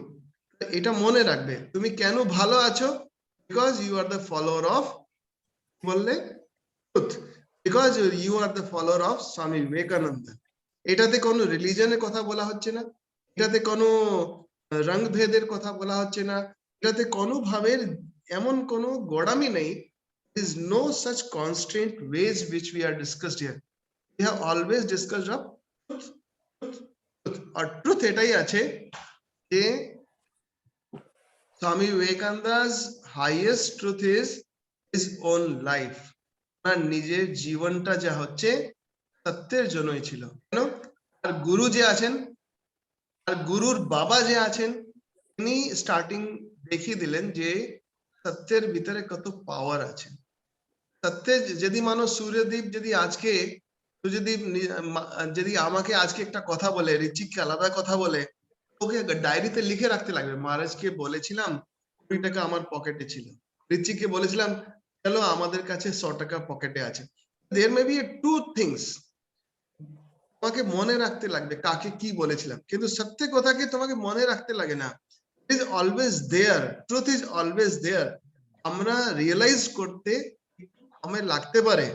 এটা মনে রাখবে। তুমি কেন ভালো আছো? Because you are the follower of, বললে truth, because you are the follower of Swami Vivekananda. এটাতে কোনো রিলিজনের কথা বলা হচ্ছে না, এটাতে কোনো রং ভেদের কথা বলা হচ্ছে না, এটাতে কোনো ভাবের এমন কোনো গোড়ামি নেই। There is no such constraint ways which we are discussed here. We have always discussed of truth. Or truth এটাই আছে যে Swami Vivekananda's highest truth is his own life. তার নিজের জীবনটা যা হচ্ছে সত্যের জন্যই ছিল। কেন? আর গুরু যে আছেন, আর গুরুর বাবা যে আছেন, তিনি স্টার্টিং দেখিয়ে দিলেন যে সত্যের ভিতরে কত পাওয়ার আছে। সত্যে যদি মানুষ সূর্যদীপ যদি আজকে যদি আমাকে আজকে একটা কথা বলে, ঋচিককে আলাদা কথা বলে, ওকে ডায়েরিতে লিখে রাখতে লাগবে। মহারাজকে বলেছিলাম 20 টাকা আমার পকেটে ছিল, ঋচিককে বলেছিলাম চলো আমাদের কাছে 100 টাকা পকেটে আছে। there may be two things, তোমাকে মনে রাখতে লাগবে কাকে কি বলেছিলাম, কিন্তু সত্য কথাকে তোমাকে মনে রাখতে লাগে না। it is always there, truth is always there. আমরা রিয়েলাইজ করতে সময় লাগতে পারে,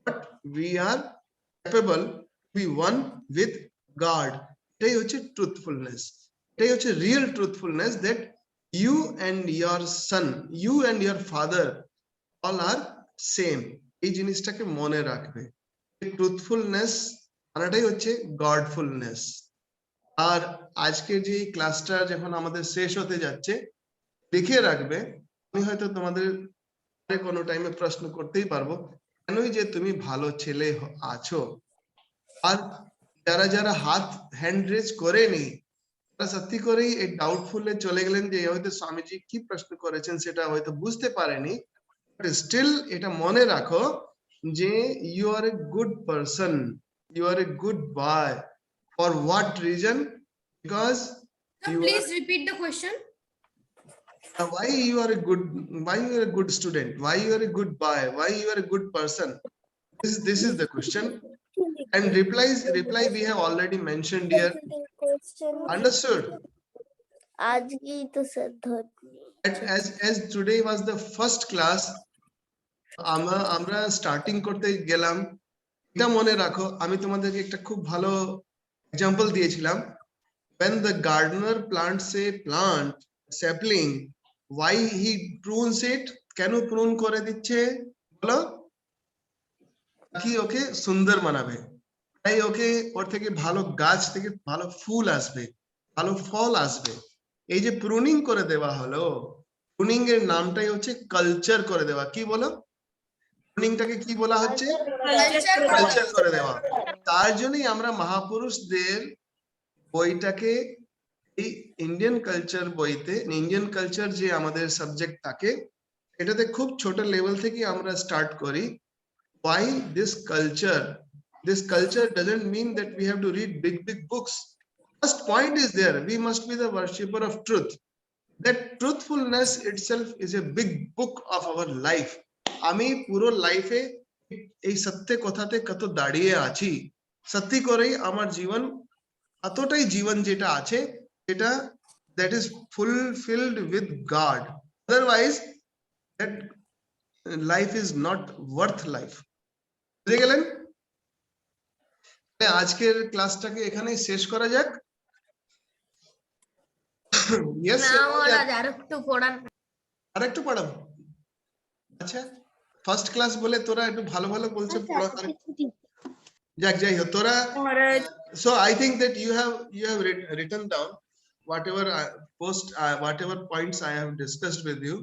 but we are capable to be one with God. এটাই হচ্ছে truthfulness, এটাই হচ্ছে real truthfulness, that you and your son, you and your father all are same. এই জিনিসটাকে মনে রাখবে। ট্রুথফুলনেস মানেটাই হচ্ছে গডফুলনেস। আর আজকে যে ক্লাসটা যখন আমাদের শেষ হতে যাচ্ছে, লিখে রাখবে। আমি হয়তো তোমাদের কোনো টাইমে প্রশ্ন করতেই পারবো, কেনই যে তুমি ভালো ছেলে আছো। আর যারা যারা হাত হ্যান্ড রেজ করেনি, তারা সত্যি করেই এই ডাউটফুলে চলে গেলেন যে হয়তো স্বামীজি কি প্রশ্ন করেছেন সেটা হয়তো বুঝতে পারেনি। স্টিল এটা মনে রাখো যে you are a good person, you are a good boy. For what reason? Because please repeat the question. why you are a good student, why you are a good boy, why you are a good person? This is the question. And reply we have already mentioned here. Understood? আজকেই তো sir As today was the first class, আমরা starting করতে গেলাম। এটা মনে রাখো, আমি তোমাদেরকে একটা খুব ভালো এক্সাম্পল দিয়েছিলাম। when the gardener plants a plant sapling, why he prunes it? কেন প্রুন করে দিচ্ছে বলো? কি ওকে সুন্দর বানাবে, তাই ওকে ওর থেকে ভালো গাছ থেকে ভালো ফুল আসবে, ভালো ফল আসবে। এই যে প্রুনিং করে দেওয়া হলো, প্রুনিং এর নামটাই হচ্ছে কালচার করে দেওয়া। কি বলো? প্রুনিংটাকে কি বলা হচ্ছে? কালচার করে দেওয়া। তার জন্যই আমরা মহাপুরুষদের বইটাকে এই ইন্ডিয়ান কালচার বইতে, ইন্ডিয়ান কালচার যে আমাদের সাবজেক্ট থাকে, এটাতে খুব ছোট লেভেল থেকে আমরা স্টার্ট করি। Why this culture? This culture doesn't mean that we have to read big books. First point is there, we must be the worshipper of truth. That truthfulness itself is a big book of our life. আমি পুরো লাইফে এই সত্য কথাতে কত দাঁড়িয়ে আছি, সত্যি করেই আমার জীবন এতটাই জীবন যেটা আছে, এটা that is fulfilled with God. Otherwise, that life is not worth life. বুঝে গেলেন? আজকের ক্লাসটাকে এখানেই শেষ করা যাক। Yes, না মহারাজ আর একটু পড়ান। আর একটু পড়াবো? আচ্ছা, ফার্স্ট ক্লাস বলে তোরা একটু ভালো ভালো বলছে পড়া। যাক, যাই হোক তোরা। So I think that you have written down whatever whatever points I have discussed with you.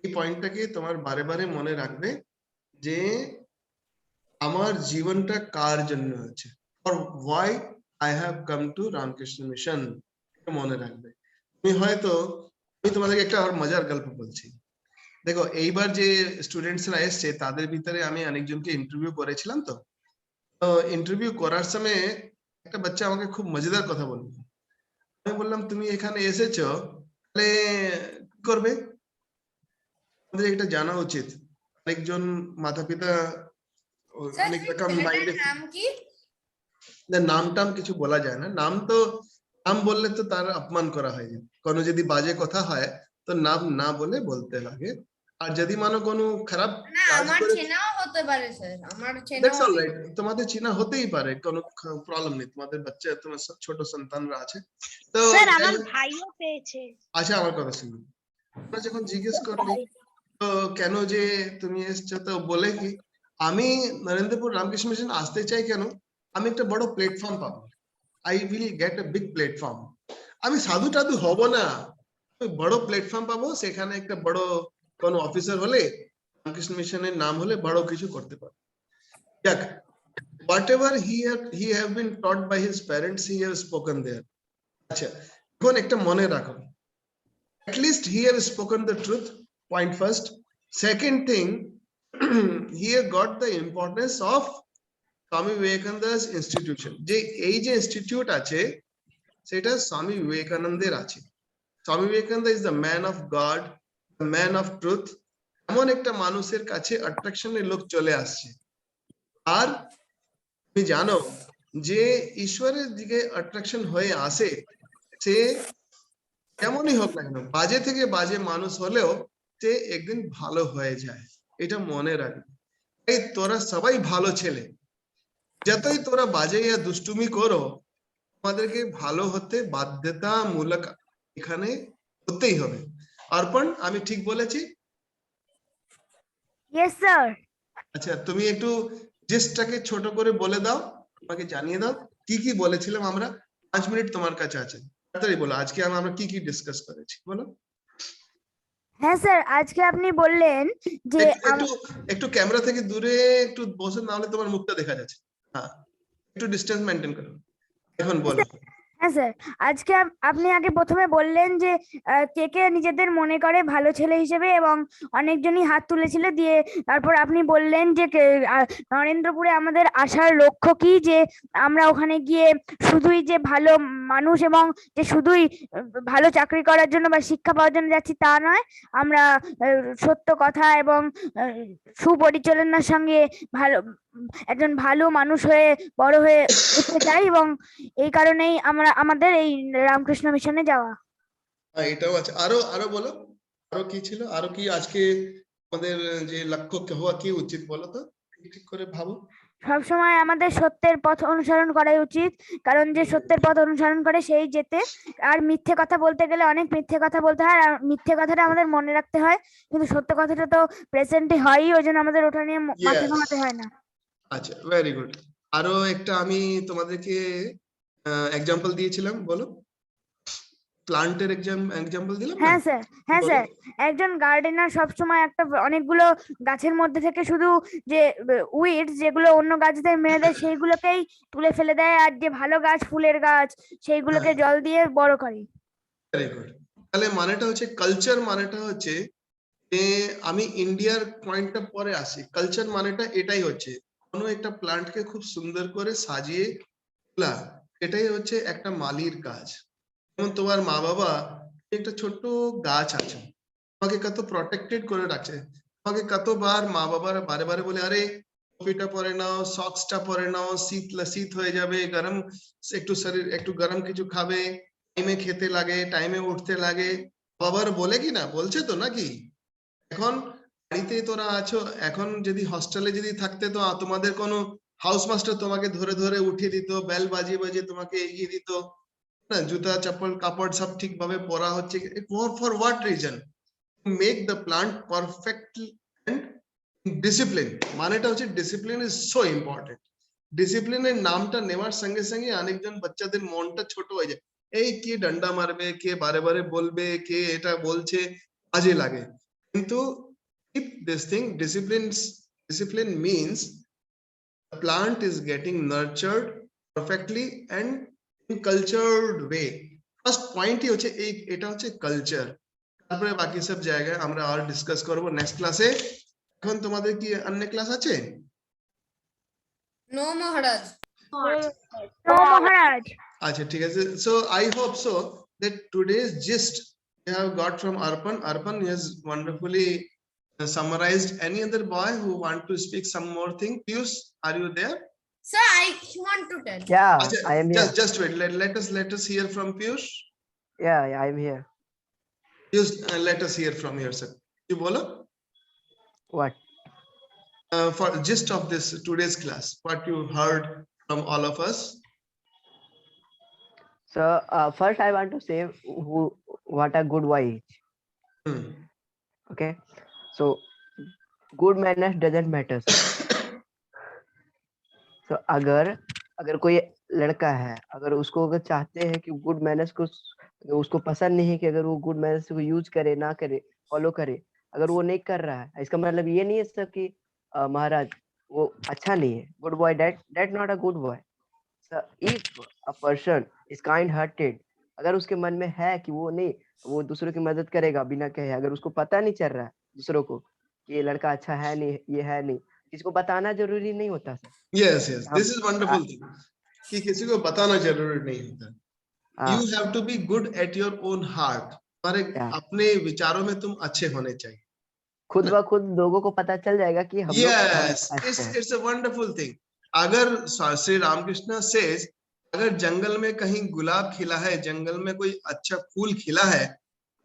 এই পয়েন্টটাকে তোমার বারে বারে মনে রাখবে যে আমার জীবনটা কার জন্য আছে, or why I have come to Ramakrishna Mission, এটা মনে রাখবে। তুমি হয়তো, আমি তোমাদেরকে একটা আর মজার গল্প বলছি। দেখো, এইবার যে স্টুডেন্টসরা এসছে তাদের ভিতরে আমি অনেকজনকে ইন্টারভিউ করেছিলাম। তো ইন্টারভিউ করার সময় একটা বাচ্চা আমাকে খুব মজাদার কথা বলল। আমি বললাম, তুমি এখানে এসেছো তাহলে কি করবে? আমাদের এটা জানা উচিত। অনেকজন মাতা পিতা অনেক রকম মাইন্ডে, নাম টাম কিছু বলা যায় না। নাম বললে তো তার অপমান করা হয়। কোনো যদি বাজে কথা হয় তো নাম না বলে বলতে লাগে। আর যদি মানো কোনো খারাপ কাজ করে, চেনাও হতে পারে স্যার, আমার দ্যাটস অল রাইট, তোমাদের চেনা হতেই পারে, কোনো প্রবলেম নেই। তোমাদের বাচ্চা, তোমার ছোট সন্তানরা আছে তো। স্যার আমার ভাইও পেয়েছে। আচ্ছা, আমার কথা শুনো। তোমরা যখন জিজ্ঞেস করবে তো কেন যে তুমি এসছো, তো বলে কি আমি নরেন্দ্রপুর রামকৃষ্ণ মিশন আসতে চাই কেন? আমি একটা বড় প্ল্যাটফর্ম পাবো। I will get a big platform. আমি সাধু টাধু হব না, বড় প্ল্যাটফর্ম পাবো। সেখানে একটা বড় কোন অফিসার হলে, রামকৃষ্ণ মিশনের নাম হলে বড় কিছু করতে পারবো। যাক, whatever he have been taught by his parents, he have spoken there. আচ্ছা, এখন একটা মনে রাখো, at least he have spoken the truth, point first. Second thing, he have got the importance of Swami Vivekananda's institution. যে এই যে institute আছে সেটা স্বামী বিবেকানন্দের আছে। Swami Vivekananda is the man of God, the man of truth. এমন একটা মানুষের কাছে অ্যাট্রাকশনের লোক চলে আসছে। আর তুমি জানো যে ঈশ্বরের দিকে অ্যাট্রাকশন হয়ে আসে, সে কেমনই হোক না কেন, বাজে থেকে বাজে মানুষ হলেও সে একদিন ভালো হয়ে যায়। এটা মনে রাখবে। এই তোরা সবাই ভালো ছেলে, যতই তোরা বাজে ইয়া দুষ্টুমি করো, তোমাদেরকে ভালো হতে বাধ্যতামূলক এখানে হতেই হবে। অর্পণ, আমি ঠিক বলেছি? Yes sir. আচ্ছা, তুমি একটু জিস্টটাকে ছোট করে বলে দাও, আমাকে জানিয়ে দাও কি কি বলেছিলাম আমরা। 5 মিনিট তোমার কাছে আছে, তাড়াতাড়ি বলো আজকে আমরা কি কি ডিসকাস করেছি, বলো। হ্যাঁ স্যার, আজকে আপনি বললেন যে একটু ক্যামেরা থেকে দূরে একটু বসে, না হলে তোমার মুখটা দেখা যাচ্ছে। হ্যাঁ, একটু ডিসটেন্স মেইনটেইন করো। এখন বলো। হ্যাঁ স্যার, আজকে আপনি আগে প্রথমে বললেন যে কে কে নিজেদের মনে করে ভালো ছেলে হিসেবে, এবং অনেকজনই হাত তুলেছিল। দিয়ে তারপর আপনি বললেন যে নরেন্দ্রপুরে আমাদের আসার লক্ষ্য কি, যে আমরা ওখানে গিয়ে শুধুই যে ভালো মানুষ এবং যে শুধুই ভালো চাকরি করার জন্য বা শিক্ষা পাওয়ার জন্য যাচ্ছি তা নয়, আমরা সত্য কথা এবং সুপরিচালনার সঙ্গে একজন ভালো মানুষ হয়ে বড় হয়ে উঠতে চাই, এবং এই কারণেই আমাদের এই রামকৃষ্ণ মিশনে যাওয়া। এটাও আছে। আরো বলো, আরো কি ছিল, আরো কি আজকে আমাদের যে লক্ষ্য হওয়া কি উচিত বলো তো, ঠিক করে ভাবো। সবসময় আমাদের সত্যের পথ অনুসরণ করাই উচিত, কারণ যে সত্যের পথ অনুসরণ করে সেই যেতে। আর মিথ্যে কথা বলতে গেলে অনেক মিথ্যে কথা বলতে হয়, আর মিথ্যে কথাটা আমাদের মনে রাখতে হয়, কিন্তু সত্য কথাটা তো প্রেজেন্টে হয়ই, ওই জন্য আমাদের ওটা নিয়ে মাথা ঘামাতে হয় না। আচ্ছা, ভেরি গুড। আরো একটা আমি তোমাদেরকে এক্সাম্পল দিয়েছিলাম, বলো। প্লান্টের এক্সাম্পল দিলাম না? হ্যাঁ স্যার, হ্যাঁ স্যার। একজন গার্ডেনার সবসময় অনেকগুলো গাছের মধ্যে থেকে শুধু যে উইডস যেগুলো অন্য গাছদের মেরে দেয় সেইগুলোকেই তুলে ফেলে দেয়, আর যে ভালো গাছ, ফুলের গাছ, সেইগুলোকে জল দিয়ে বড় করে। Very good. তাহলে মানেটা হচ্ছে কালচার, মানেটা হচ্ছে যে আমি ইন্ডিয়ার পয়েন্টটা পরে আসি। কালচার মানেটা এটাই হচ্ছে কোনো একটা প্লান্টকে খুব সুন্দর করে সাজিয়ে তোলা, এটাই হচ্ছে একটা মালির কাজ। যেমন তোমার মা বাবা একটা ছোট্ট গাছ আছে, তোমাকে কত প্রটেক্টেড করে রাখছে। তোমাকে কতবার মা বাবারা বারে বারে বলে, আরে টুপিটা পরে নাও, সক্সটা পরে নাও, শীত হয়ে যাবে, গরম একটু শরীর একটু গরম কিছু খাবে, টাইমে খেতে লাগে, টাইমে উঠতে লাগে, বাবার বলে কি না, বলছে তো নাকি? এখন বাড়িতে তোরা আছো, এখন যদি হস্টেলে যদি থাকতে তো তোমাদের কোনো হাউস মাস্টার তোমাকে ধরে ধরে উঠিয়ে দিত, বেল বাজিয়ে বাজিয়ে তোমাকে এগিয়ে দিত না, জুতা চপ্পল কাপড় সব ঠিকভাবে পরা হচ্ছে, for what reason? Make the plant perfectly and discipline. মানেটা হচ্ছে ডিসিপ্লিন ইজ সো ইম্পর্টেন্ট। ডিসিপ্লিনের নামটা নেওয়ার সঙ্গে সঙ্গে অনেকজন বাচ্চাদের মনটা ছোট হয়ে যায়, এই কে ডান্ডা মারবে, কে বারে বারে বলবে, কে এটা বলছে, বাজে লাগে। কিন্তু keep this thing, discipline means the plant is getting nurtured perfectly and in cultured way. First point hi hocche ei eta hocche culture, তারপরে বাকি সব জায়গায় আমরা আর ডিসকাস করব নেক্সট ক্লাসে। এখন তোমাদের কি অন্য ক্লাস আছে? নো মহারাজ। No, Maharaj. আচ্ছা ঠিক আছে। So I hope so that today's gist we have got from Arpan. Arpan has wonderfully summarized. Any other boy who want to speak some more thing? Piyush, are you there? Sir, I want to tell. Yeah, Acha, I am here. just wait. Let us hear from Piyush. Yeah, I am here. Piyush, let us hear from your sir. You bolo? What? For gist of this today's class, what you heard from all of us. So first I want to say what a good boy is. Hmm. Okay. So good manners doesn't matter. So अगर कोई लड़का है, अगर उसको अगर चाहते हैं कि गुड मैनर्स को, उसको पसंद नहीं है कि अगर वो गुड मैनर्स को यूज करे, ना करे, फॉलो करे, अगर वो नहीं कर रहा है, इसका मतलब ये नहीं है सर कि महाराज वो अच्छा नहीं है, good boy, that not a good boy. So if a person is kind hearted, अगर उसके मन में है कि वो दूसरों की मदद करेगा बिना कहे, अगर उसको पता नहीं चल रहा है दूसरों को कि ये लड़का अच्छा है नहीं, ये है नहीं, किसी को बताना जरूरी नहीं होता sir. Yes, this is wonderful thing. कि किसी को बताना जरूरी नहीं होता। You have to be good at your own heart. तुम्हारे अपने विचारों में तुम अच्छे होने चाहिए। खुद ब खुद लोगों को पता चल जाएगा कि हम Yes, it's a wonderful thing. अगर श्री रामकृष्ण says, अगर जंगल में कहीं गुलाब खिला है, जंगल में कोई अच्छा फूल खिला है,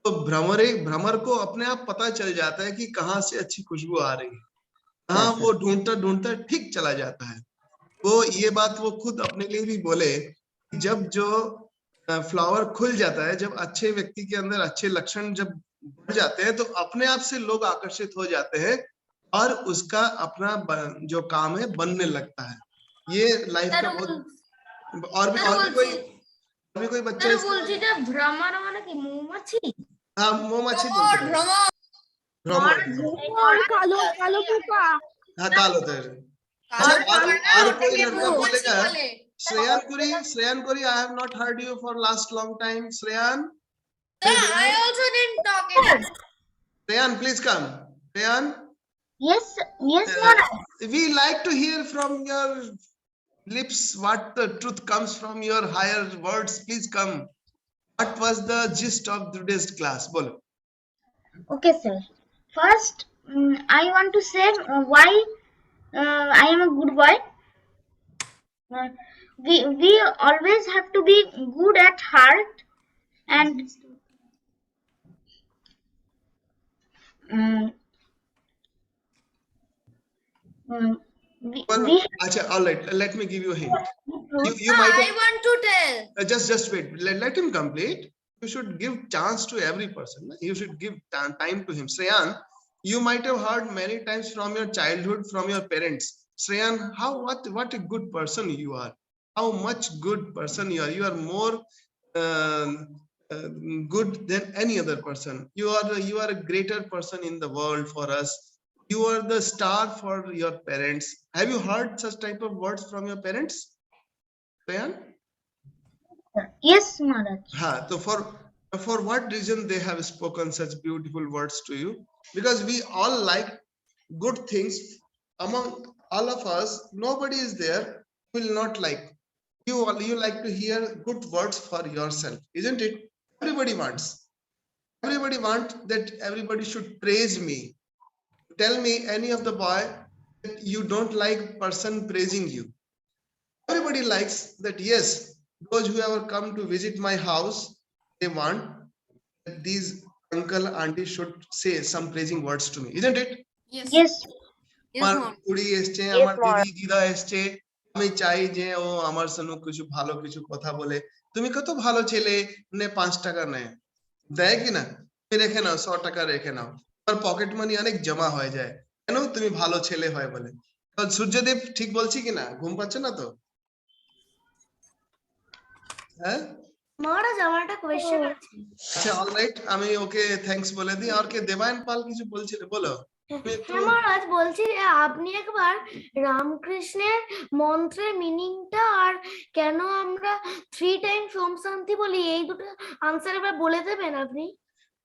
तो भ्रमर को अपने आप पता चल जाता है कि कहाँ से अच्छी खुशबू आ रही है। हाँ, वो ढूंढता ढूंढता ठीक चला जाता है। वो ये बात वो खुद अपने लिए भी बोले, जब जो फ्लावर खुल जाता है, जब अच्छे व्यक्ति के अंदर अच्छे लक्षण जब बढ़ जाते हैं, तो अपने आप से लोग आकर्षित हो जाते हैं और उसका अपना जो काम है बनने लगता है। ये लाइफ का बहुत। और भी कोई बच्चा বলছি যে ভ্রমর মানে কি মৌমাছি? हाँ, मौमाछी बोलते हैं। भ्रमर কালো কালো পোকা। हाँ, काल होता है। अच्छा, और कोई लड़का बोलेगा, श्रेयान कुरी, I have not heard you for last long time. Shreyan, I also didn't talk it. Shreyan, please come. Shreyan, Yes, Maharaj. we like to hear from your lips what the truth comes from your higher words. Please come. What was the gist of today's class? Bolo. Okay, sir. First, I want to say why I am a good boy. We always have to be good at heart and Acha, all right. Let me give you a hint. You might I want to tell. just wait. Let him complete. You should give chance to every person. You should give time to him. Shreyan, you might have heard many times from your childhood, from your parents. Shreyan, what a good person you are. How much good person you are. You are more good than any other person. You are a greater person in the world for us. You are the star for your parents. Have you heard such type of words from your parents? Shreyan? Yes, Maharaj. So for what reason they have spoken such beautiful words to you? Because we all like good things. Among all of us, nobody is there who will not like. You like to hear good words for yourself, isn't it? Everybody wants that everybody should praise me. Tell me any of the boy that you don't like person praising you. Everybody likes that. Yes, those who ever come to visit my house, they want that these uncle auntie should say some praising words to me, isn't it? Yes. আমার কুড়ি এসছে, আমার দিদি দিদা এসছে, আমি চাই যে ও আমার সঙ্গে কিছু ভালো কিছু কথা বলে, তুমি কত ভালো ছেলে, নে 5 টাকা নেয়, দেয় কিনা? তুমি রেখে নাও, 100 টাকা রেখে নাও, তোমার পকেট মানি অনেক জমা হয়ে যায়, কেন? তুমি ভালো ছেলে হয় বলে। সূর্যদেব ঠিক বলছি কিনা? ঘুম পাচ্ছে না তো? হ্যাঁ মহারাজ আমার একটা কোয়েশ্চেন আছে। আচ্ছা, অলরাইট, আমি ওকে থ্যাঙ্কস বলে দিই। আর কে? দেবায়ন পাল কিছু বলছিলে, বলো। হ্যাঁ মহারাজ, বলছি যে আপনি একবার রামকৃষ্ণের মন্ত্রের মিনিংটা আর কেন আমরা 3 টাইমস ওম শান্তি বলি, এই দুটো আনসার এবার বলে দেবেন আপনি?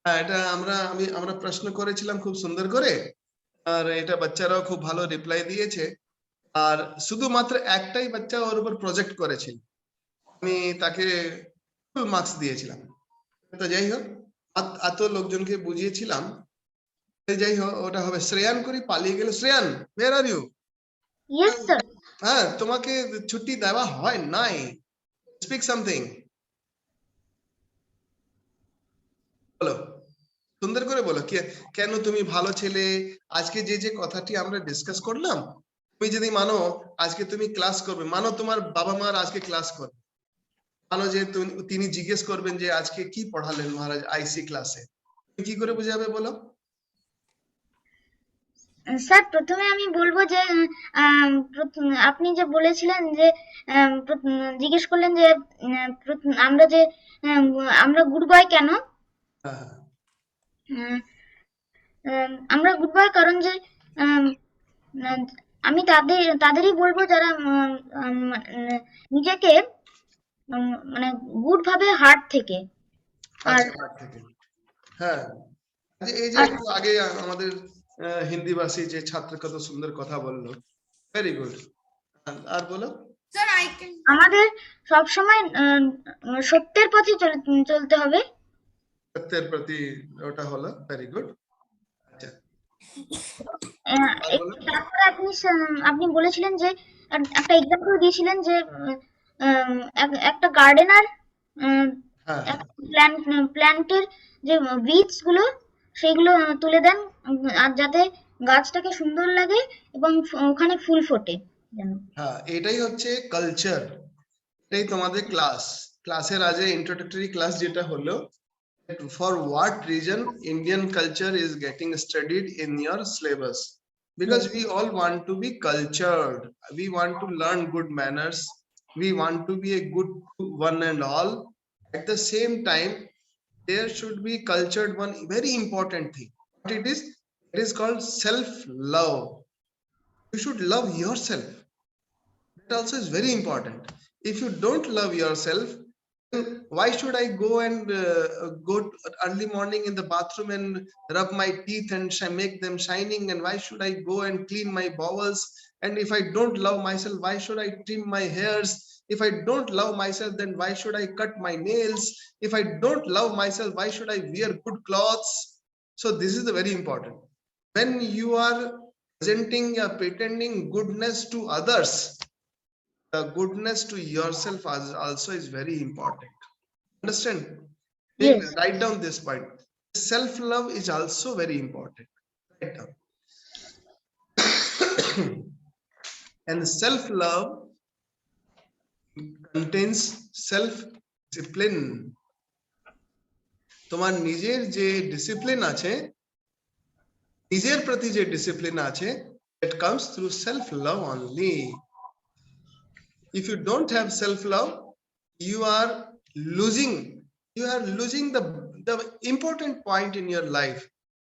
হ্যাঁ, এটা আমরা প্রশ্ন করেছিলাম খুব সুন্দর করে, আর এটা বাচ্চারাও খুব ভালো রিপ্লাই দিয়েছে। আর শুধুমাত্র একটাই বাচ্চা ওর উপর প্রজেক্ট করেছিল, আমি তাকে ফুল মার্কস দিয়েছিলাম। তো যাই হোক, এত লোকজনকে বুঝিয়েছিলাম, যাই হোক, ওটা হবে শ্রেয়ান করি পালিয়ে গেল। Shreyan, where are you? Yes, sir. হ্যাঁ, তোমাকে ছুটি দেওয়া হয় নাই, স্পিক সামথিং, বলো, সুন্দর করে বলো, কেন তুমি ভালো ছেলে। আজকে যে কথাটি আমরা ডিসকাস করলাম, তুমি যদি মানো আজকে তুমি ক্লাস করবে, মানো তোমার বাবা মার আজকে ক্লাস করবে, মানো যে তিনি জিজ্ঞেস করবেন যে আজকে কি পড়ালেন মহারাজ আইসি ক্লাসে, তুমি কি করে বুঝাবে বলো? স্যার, প্রথমে আমি বলবো যে আপনি যে বলেছিলেন যে জিজ্ঞেস করলেন যে আমরা গুড বয় কেন? আমরা গুড বয় কারণ যে আমি তাদেরই বলবো যারা নিজেকে মানে গুড ভাবে হার্ট থেকে। আর হ্যাঁ, এই যে একটু আগে আমাদের হিন্দি ভাষী যে ছাত্র কত সুন্দর কথা বললো, ভেরি গুড। আর বলো। আমাদের সবসময় সত্যের পথে চলতে হবে। সত্যের প্রতি, ওটা হলো ভেরি গুড। আচ্ছা, তারপরে আপনি বলেছিলেন যে একটা এক্সাম্পল দিয়েছিলেন যে একটা গার্ডেনার প্ল্যান্টের যে বীজ গুলো সেগুলো তুলে দেন, আর যাতে গাছটাকে সুন্দর লাগে এবং ওখানে ফুল ফোটে। হ্যাঁ, এটাই হচ্ছে কালচার, এটাই তোমাদের ক্লাসের আজ ইন্ট্রোডাক্টরি ক্লাস যেটা হলো, for what reason Indian culture is getting studied in your syllabus, because we all want to be cultured, we want to learn good manners, we want to be a good one and all. At the same time, there should be cultured one very important thing. What it is called self-love. You should love yourself. That also is very important. If you don't love yourself, then why should I go and go early morning in the bathroom and rub my teeth and make them shining? And why should I go and clean my bowels? And if I don't love myself, why should I trim my hairs? If I don't love myself, then why should I cut my nails? If I don't love myself, why should I wear good clothes? So this is the very important. When you are presenting or pretending goodness to others, the goodness to yourself also is very important. Understand? Yes. Write down this point. Self-love is also very important. Write down. And self-love contains self-discipline. তোমার নিজের যে discipline আছে, নিজের প্রতি যে discipline আছে, it comes through self-love only. If you don't have self-love, you are losing the important point in your life,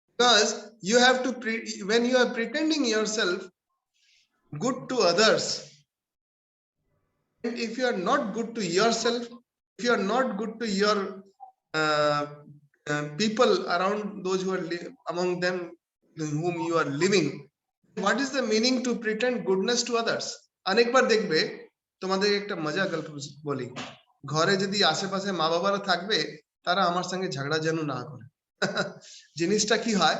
because you have to when you are pretending yourself good to others, and if you are not good to yourself, if you are not good to your people around, those who are among them whom you are living, what is the meaning to pretend goodness to others? অনেকবার দেখবে, তোমাদের একটা মজা গল্প বলি, ঘরে যদি আশেপাশে মা বাবারা থাকবে, তারা আমার সঙ্গে ঝগড়া যেন না করে। জিনিসটা কি হয়,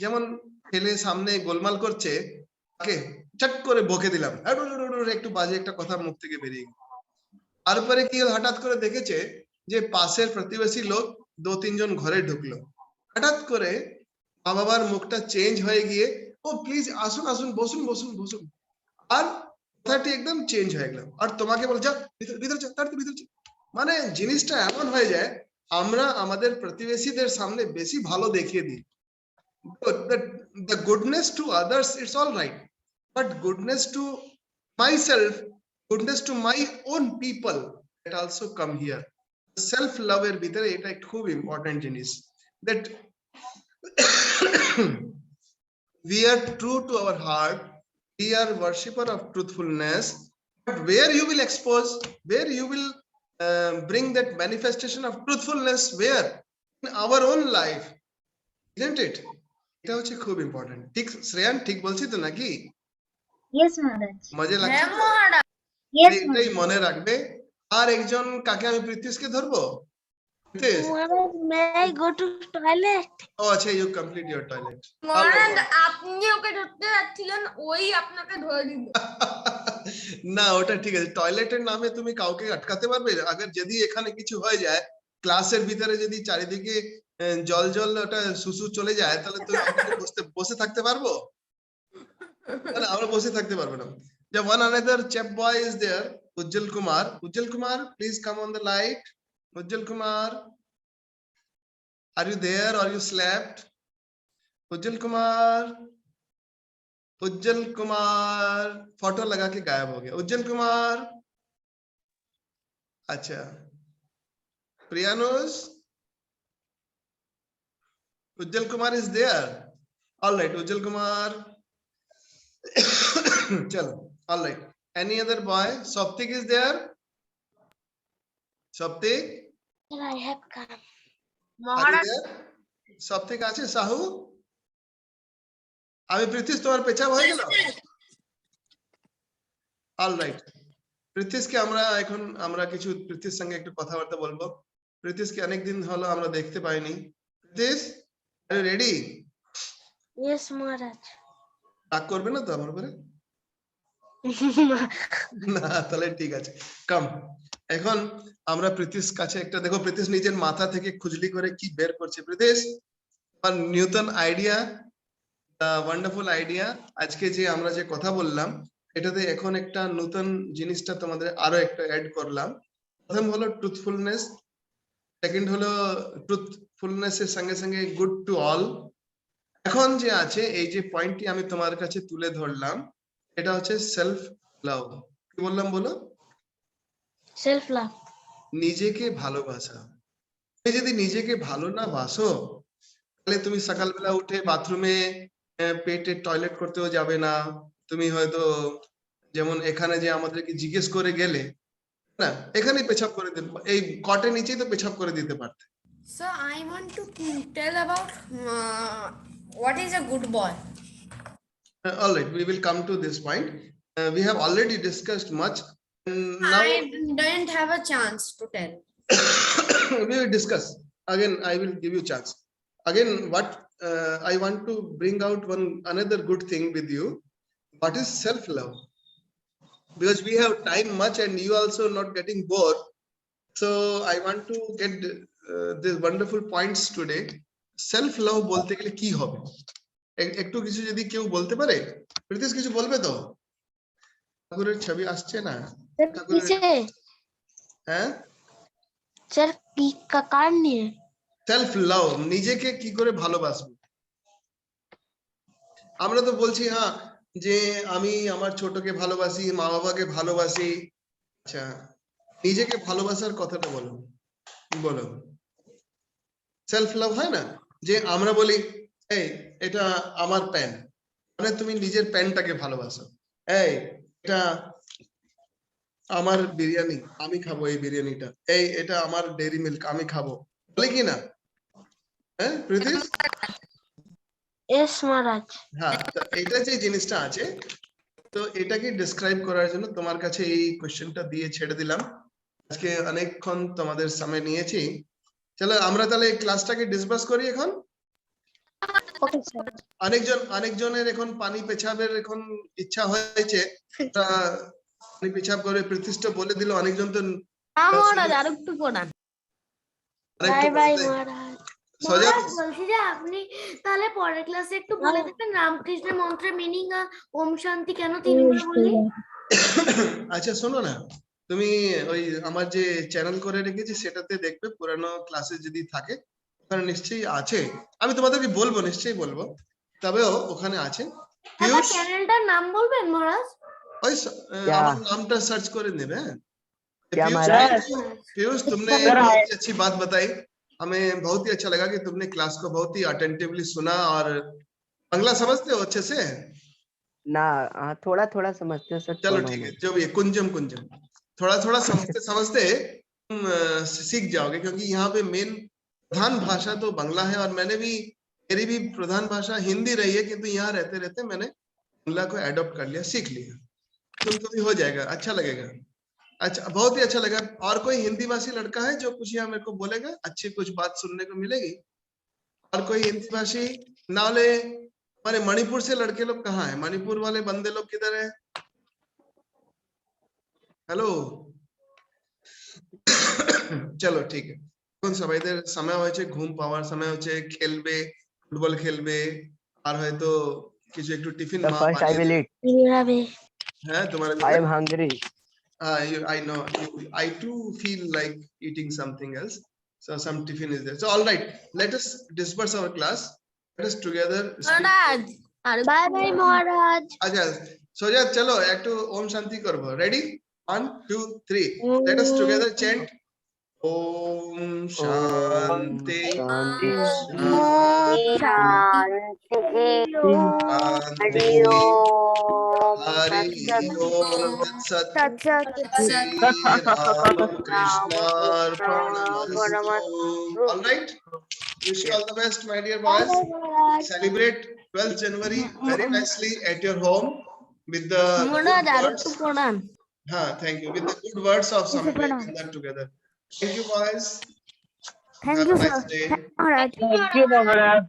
যেমন ছেলে সামনে গোলমাল করছে, তাকে চট করে বকে দিলাম, একটু বাজে একটা কথা মুখ থেকে বেরিয়ে গেল। তারপরে কি হঠাৎ করে দেখেছে যে পাশের প্রতিবেশী লোক 2-3 জন ঘরে ঢুকলো, হঠাৎ করে মা বাবার মুখটা চেঞ্জ হয়ে গিয়ে ও প্লিজ আসুন আসুন বসুন বসুন বসুন, আর কথাটি একদম চেঞ্জ হয়ে গেল, আর তোমাকে বল যা ভিতরে যা, তাড়াতাড়ি ভিতরে যা। মানে জিনিসটা এমন হয়ে যায় আমরা আমাদের প্রতিবেশীদের সামনে বেশি ভালো দেখিয়ে দিই। The goodness to others, it's all right, but goodness to myself, goodness to my own people, it also come here. Self love এর ভিতরে এটা খুব ইম্পর্টেন্ট জিনিস, that we are true to our heart, we are worshipper of truthfulness, but where you will expose, where you will bring that manifestation of truthfulness, where in our own life, isn't it? এটা হচ্ছে খুব important. ঠিক শ্রেয়ান, ঠিক বলছি তো নাকি? Yes, Maharaj. মজা লাগছে হ্যাঁ তো? মহারাজ। Yes, এটাই মনে রাখবে। আর একজন কাকে আমি প্রীতিশকে ধরবো? Pritish, Maharaj, may I go to toilet? ও আচ্ছা, ইউ কমপ্লিট ইওর টয়লেট। মহারাজ আপনি ওকে ধরতে যাচ্ছিলেন, ওই আপনাকে ধরে দিল। না ওটা ঠিক আছে, টয়লেটের নামে তুমি কাউকে আটকাতে পারবে? আগে যদি এখানে কিছু হয়ে যায়, ক্লাসের ভিতরে যদি চারিদিকে জল জল ওটা সুসু চলে যায়, তাহলে তো আমরা বসে থাকতে পারবো না? আমরা বসে থাকতে পারবো না। The one another chap boy is there, Ujjal Kumar. Ujjal Kumar, please come on the light. Ujjal Kumar, are you there or you slept? Ujjal Kumar, Ujjal Kumar, photo लगा के गायब हो गया। Ujjal Kumar, अच्छा, Priyanus, Ujjal Kumar is there. All right, Ujjal Kumar. Chalo, all right. Any other boy? Soptik is there? Soptik? I have come. Are you Maharaj there? Soptik আছে? সাহু? আমি প্রীতিশ তোমার পেছাব হয়ে গেল? All right. প্রীতিশকে আমরা কিছু প্রীতিশ সঙ্গে একটু কথাবার্তা বলবো। প্রীতিশকে অনেকদিন হলো আমরা দেখতে পাইনি। Pritish, are you ready? Yes, Maharaj. রাগ করবে না তো আমার উপরে? না তাহলে ঠিক আছে, কাম। এখন আমরা প্রীতিশ কাছে একটা দেখো, প্রীতিশ নিজের মাথা থেকে খুজলি করে কি বের করছে। প্রীতিশ, আমার নিউটন আইডিয়া, ওয়ান্ডারফুল আইডিয়া, আজকে যে আমরা যে কথা বললাম এটাতে এখন একটা নতুন জিনিসটা তোমাদের আরো একটা অ্যাড করলাম। প্রথম হলো ট্রুথফুলনেস, সেকেন্ড হলো ট্রুথফুলনেস এর সঙ্গে সঙ্গে গুড টু অল। এখন যে আছে এই যে পয়েন্টটি আমি তোমার কাছে তুলে ধরলাম, এটা হচ্ছে সেলফ লাভ। কি বললাম বলো? Self love. নিজেকে ভালোবাসা। তুমি যদি নিজেকে ভালো না বাসো, তাহলে তুমি সকালবেলা উঠে বাথরুমে পেটে টয়লেট করতেও যাবে না। তুমি হয়তো যেমন এখানে যে আমাদেরকে জিজ্ঞেস করে গেলে না, এখানেই পেছাব করে দিতে, এই কটের নিচেই তো পেছাব করে দিতে পারতে। So I want to tell about what is a good boy. All right, we will come to this point. We have already discussed much. Now I don't have a chance to tell. we will discuss again. I will give you chance again. What I want to bring out another good thing with you. What is self love? Because we have time much and you also not getting bored, so I want to get these wonderful points today. Self love bolte gele ki hobe? একটু কিছু যদি কেউ বলতে পারে। প্রীতিশ কিছু বলবে তো? ঠাকুরের ছবি আসছে না? হ্যাঁ স্যার কি কার নিয়ে? সেলফ লাভ, নিজেকে কি করে ভালোবাসবো। আমরা তো বলছি হ্যাঁ যে আমি আমার ছোটকে ভালোবাসি, মা বাবাকে ভালোবাসি। আচ্ছা, নিজেকে ভালোবাসার কথাটা বলো, বলো। সেলফ লাভ হয় না যে আমরা বলি এই এটা আমার প্যান, মানে তুমি নিজের প্যানটাকে ভালোবাসো। এই এটা আমার বিরিয়ানি, আমি খাবো এই বিরিয়ানিটা। এই এটা আমার ডেইরি মিল্ক, আমি খাবো, বলে কি না? হ্যাঁ প্রীতিশ? Yes, Maharaj. হ্যাঁ, এটা যে জিনিসটা আছে, তো এটাকে ডিসক্রাইব করার জন্য তোমার কাছে এই কোশ্চেনটা দিয়ে ছেড়ে দিলাম। আজকে অনেকক্ষণ তোমাদের সামনে নিয়েছি। চলো আমরা তাহলে ক্লাসটাকে ডিসকাস করি এখন। Okay, sir. অনেকজনের এখন পানি পেছাবের এখন ইচ্ছা হয়েছে, পানি পেছাব করে প্রতিষ্ঠা বলে দিল। অনেকজন তো মহারাজ আর একটু পড়ান। আরেকটু বাই বলতে- মহারাজ। সোজা মহারাজ বলছি যে আপনি তাহলে পরের ক্লাসে একটু বলে দেবেন রামকৃষ্ণের মন্ত্রের মিনিং ওম শান্তি কেন তিনবার বললি? আচ্ছা শোনো না, তুমি ওই আমার যে চ্যানেল করে রেখেছি সেটাতে দেখবে, পুরানো ক্লাসে যদি থাকে ওখানে নিশ্চয়ই আছে। আমি তোমাদেরকে বলবো, নিশ্চয়ই বলবো, তবেও ওখানে আছে। একবার পিয়ুষ, চ্যানেলটার নাম বলবেন মহারাজ? ওই क्या? আমার নামটা सर्च করে নেবে। হ্যাঁ क्या पीयूष महाराज? पीयूष तुमने बहुत ही अच्छी बात बताई, हमें बहुत ही अच्छा लगा कि तुमने क्लास को बहुत ही अटेंटिवली सुना। और बांग्ला समझते हो अच्छे से? ना हाँ, थोड़ा थोड़ा समझते हैं सर, चलो कम ठीक है है, जो भी है, कुंजम कुंजम थोड़ा थोड़ा समझते समझते तुम सीख जाओगे, क्योंकि यहाँ पे मेन प्रधान भाषा तो बांग्ला है। और मैंने भी, मेरी भी प्रधान भाषा हिंदी रही है, किंतु यहाँ रहते रहते मैंने बांग्ला को एडॉप्ट कर लिया, सीख लिया। तुमको भी हो जाएगा, अच्छा लगेगा। अच्छा, बहुत ही अच्छा लगा। और कोई हिंदी भाषी लड़का है जो कुछ यहाँ मेरे को बोलेगा, अच्छी कुछ बात सुनने को मिलेगी? और कोई हिंदी भाषी नाले? हमारे मणिपुर से लड़के लोग कहाँ है? मणिपुर वाले बंदे लोग किधर है? हेलो চলো ঠিক আছে, এখন সবাইদের সময় হয়েছে ঘুম পাওয়ার সময় হয়েছে, খেলবে, ফুটবল খেলবে, আর হয়তো কিছু একটু টিফিন The মা first I বানিয়ে will দেবে। eat. হ্যাঁ তোমার I am hungry. I know I too feel like eating something else, so some tiffin is there. So all right, let us disperse our class, let us together speak. Maharaj R bye bye মহারাজ। আচ্ছা সোজা চলো একটু ওম শান্তি করব। Ready? 1 2 3, let us together chant Om Shanti शांति शांति हरि ओम तत्सत। कृष्णार्पणमस्तु। All right, wish you all the best, my dear boys. Celebrate 12th January very nicely at your home with the Maharaj good R words. একটু পড়ান। Thank you, with the good words of Swami Vivekananda together. Thank you, boys. Thank Have you, a nice sir. day. All right. Thank you, Maharaj.